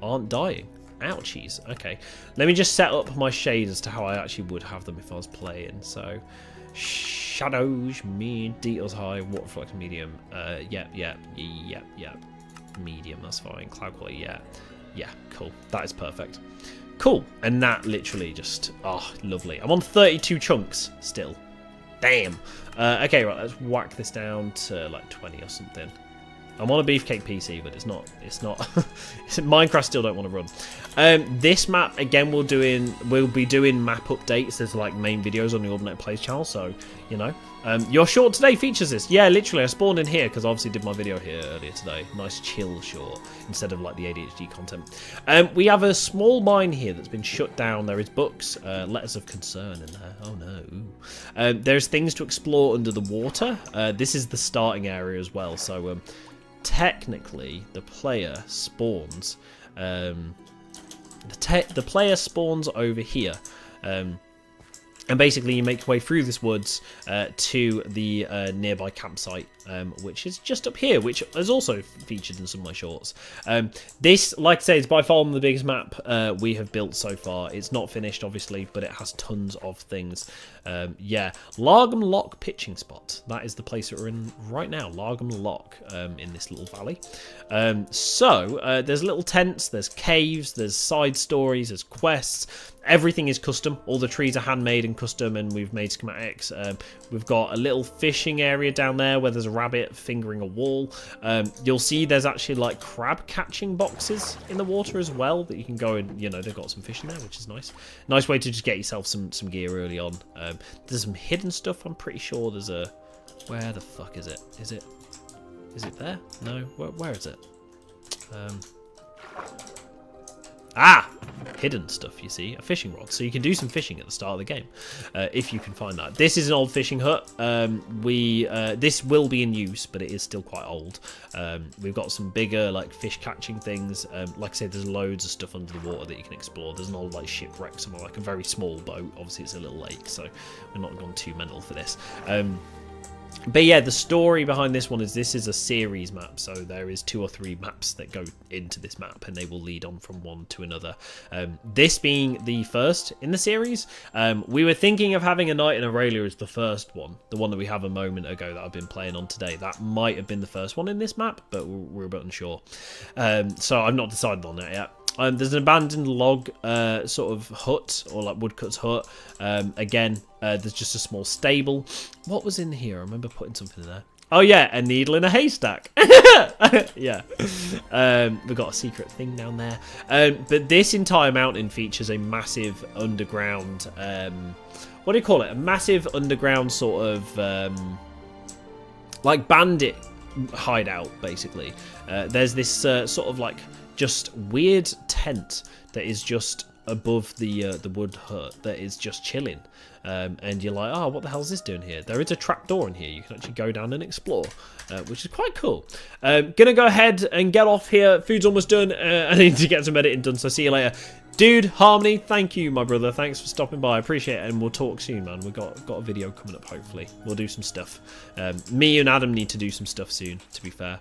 aren't dying. Ouchies. Okay, let me just set up my shaders to how I actually would have them if I was playing. So, shadows, details high, water reflection medium. Yeah. Medium, that's fine. Cloud quality, yeah, cool. That is perfect. Cool, and that literally just, lovely. I'm on 32 chunks still. Damn. Okay, right, let's whack this down to like 20 or something. I'm on a Beefcake PC, but it's not Minecraft still don't want to run. This map again we'll be doing map updates. There's like main videos on the Ordinate Plays channel, so you know. Your short today features this. Yeah, literally I spawned in here because I obviously did my video here earlier today. Nice chill short instead of like the ADHD content. We have a small mine here that's been shut down. There is books, letters of concern in there. Oh no. There's things to explore under the water. This is the starting area as well, so technically the player spawns the player spawns over here, and basically you make your way through this woods to the nearby campsite, which is just up here, which is also featured in some of my shorts. This, like I say, is by far the biggest map we have built so far. It's not finished, obviously, but it has tons of things. Yeah, Largham Lock pitching spot. That is the place that we're in right now, Largham Lock, in this little valley. So there's little tents, there's caves, there's side stories, there's quests. Everything is custom. All the trees are handmade and custom, and we've made schematics. We've got a little fishing area down there where there's a rabbit fingering a wall. You'll see there's actually like crab catching boxes in the water as well that you can go and, you know, they've got some fish in there, which is nice. Nice way to just get yourself some gear early on. There's some hidden stuff. I'm pretty sure there's a... Where the fuck is it? Is it there? No. Where is it? Hidden stuff, you see. A fishing rod. So you can do some fishing at the start of the game, if you can find that. This is an old fishing hut. This will be in use, but it is still quite old. We've got some bigger, like, fish catching things. Like I said, there's loads of stuff under the water that you can explore. There's an old, like, shipwreck somewhere, like a very small boat. Obviously, it's a little lake, so we're not gone too mental for this. But yeah, the story behind this one is this is a series map, so there is 2 or 3 maps that go into this map, and they will lead on from one to another. This being the first in the series, we were thinking of having A Night in Aurelia as the first one, the one that we have a moment ago that I've been playing on today. That might have been the first one in this map, but we're a bit unsure. So I've not decided on that yet. There's an abandoned log sort of hut, or like woodcut's hut. Again, there's just a small stable. What was in here? I remember putting something in there. Oh yeah, a needle in a haystack. Yeah. We've got a secret thing down there. But this entire mountain features a massive underground... what do you call it? A massive underground sort of... like bandit hideout, basically. There's this sort of like... just weird tent that is just above the wood hut that is just chilling, and you're like, oh, what the hell is this doing here? There is a trapdoor in here. You can actually go down and explore, which is quite cool. Gonna go ahead and get off here. Food's almost done. I need to get some editing done, so see you later. Dude, Harmony, thank you, my brother. Thanks for stopping by. I appreciate it, and we'll talk soon, man. We've got a video coming up, hopefully. We'll do some stuff. Me and Adam need to do some stuff soon, to be fair.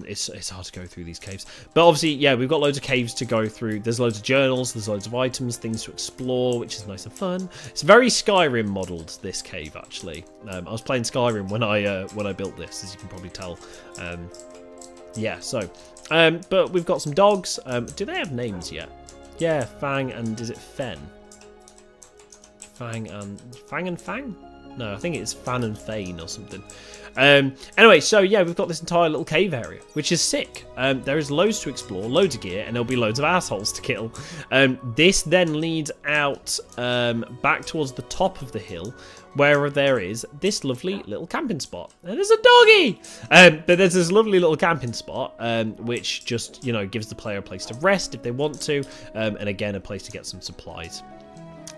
It's hard to go through these caves, but obviously, yeah, we've got loads of caves to go through. There's loads of journals, there's loads of items, things to explore, which is nice and fun. It's very Skyrim modelled, this cave, actually. I was playing Skyrim when I built this, as you can probably tell. Yeah, so but we've got some dogs. Do they have names yet? Yeah, Fang and is it Fen? Fang and Fang? No, I think it's Fan and Fane or something. Anyway, so yeah, we've got this entire little cave area, which is sick. There is loads to explore, loads of gear, and there'll be loads of assholes to kill. This then leads out back towards the top of the hill, where there is this lovely little camping spot. And there's a doggy! But there's this lovely little camping spot, which just, you know, gives the player a place to rest if they want to, and again, a place to get some supplies.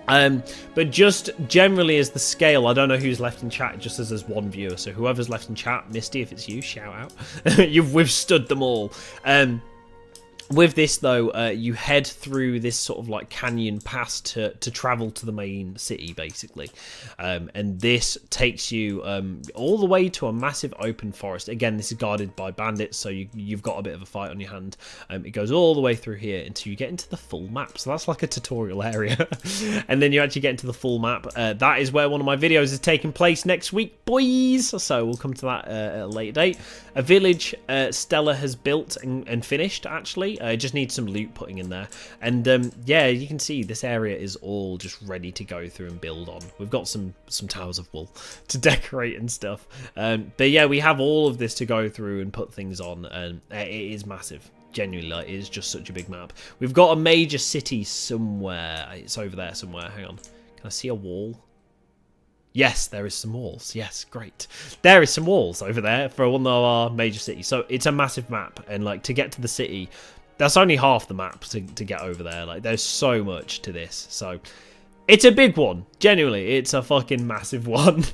But just generally as the scale, I don't know who's left in chat, just as there's one viewer, so whoever's left in chat, Misty, if it's you, shout out. You've withstood them all. With this, though, you head through this sort of like canyon pass to travel to the main city, basically. And this takes you all the way to a massive open forest. Again, this is guarded by bandits, so you've got a bit of a fight on your hand. It goes all the way through here until you get into the full map. So that's like a tutorial area. And then you actually get into the full map. That is where one of my videos is taking place next week, boys. So we'll come to that at a later date. A village Stella has built and finished, actually. It just needs some loot putting in there. And yeah, you can see this area is all just ready to go through and build on. We've got some towers of wool to decorate and stuff. But yeah, we have all of this to go through and put things on, and it is massive. Genuinely, like, it is just such a big map. We've got a major city somewhere. It's over there somewhere. Hang on. Can I see a wall? Yes, there is some walls. Yes, great. There is some walls over there for one of our major cities. So it's a massive map, and like to get to the city, that's only half the map to get over there. Like, there's so much to this. So it's a big one. Genuinely, it's a fucking massive one.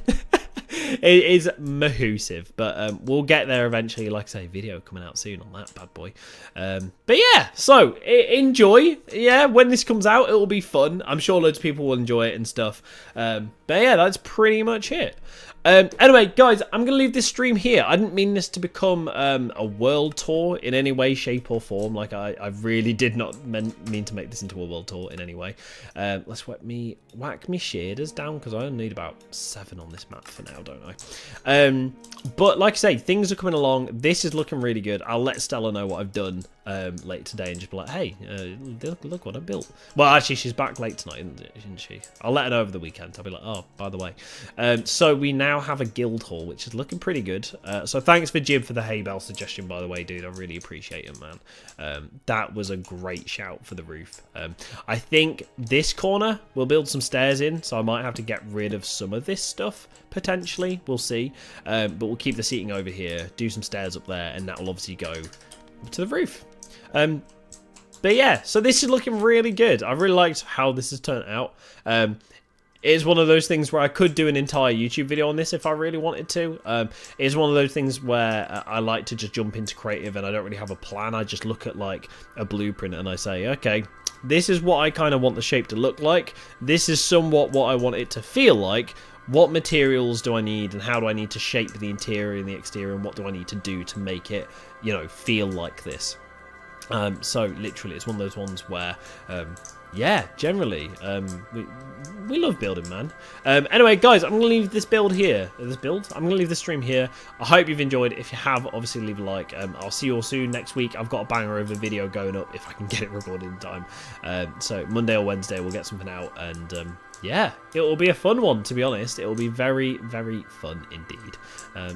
It is mahoosive, but we'll get there eventually. Like I say, video coming out soon on that bad boy. But yeah, so enjoy. Yeah, when this comes out, it will be fun. I'm sure loads of people will enjoy it and stuff. But yeah, that's pretty much it. Anyway, guys, I'm going to leave this stream here. I didn't mean this to become a world tour in any way, shape, or form. Like, I really did not mean to make this into a world tour in any way. Let's whack me shaders down, because I only need about 7 on this map for now, don't I? But like I say, things are coming along. This is looking really good. I'll let Stella know what I've done late today and just be like, hey, look what I built. Well, actually, she's back late tonight, isn't she? I'll let her know over the weekend. I'll be like, oh, by the way. So we now have a guild hall, which is looking pretty good. So thanks for Jib for the hay bale suggestion, by the way, dude. I really appreciate it, man. That was a great shout for the roof. I think this corner we'll build some stairs in, so I might have to get rid of some of this stuff potentially. We'll see. But we'll keep the seating over here, do some stairs up there, and that will obviously go to the roof. But yeah, so this is looking really good. I really liked how this has turned out. It's one of those things where I could do an entire YouTube video on this if I really wanted to. It's one of those things where I like to just jump into creative and I don't really have a plan. I just look at like a blueprint and I say, okay, this is what I kind of want the shape to look like. This is somewhat what I want it to feel like. What materials do I need and how do I need to shape the interior and the exterior, and what do I need to do to make it, you know, feel like this? So literally, it's one of those ones where, yeah, generally, we love building, man. Anyway, guys, I'm going to leave this build here. I'm going to leave the stream here. I hope you've enjoyed. If you have, obviously leave a like. I'll see you all soon next week. I've got a banger of a video going up if I can get it recorded in time. So Monday or Wednesday, we'll get something out, and yeah, it will be a fun one, to be honest. It will be very, very fun indeed.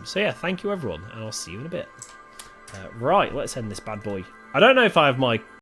So yeah, thank you everyone, and I'll see you in a bit. Right, let's end this bad boy. I don't know if I have my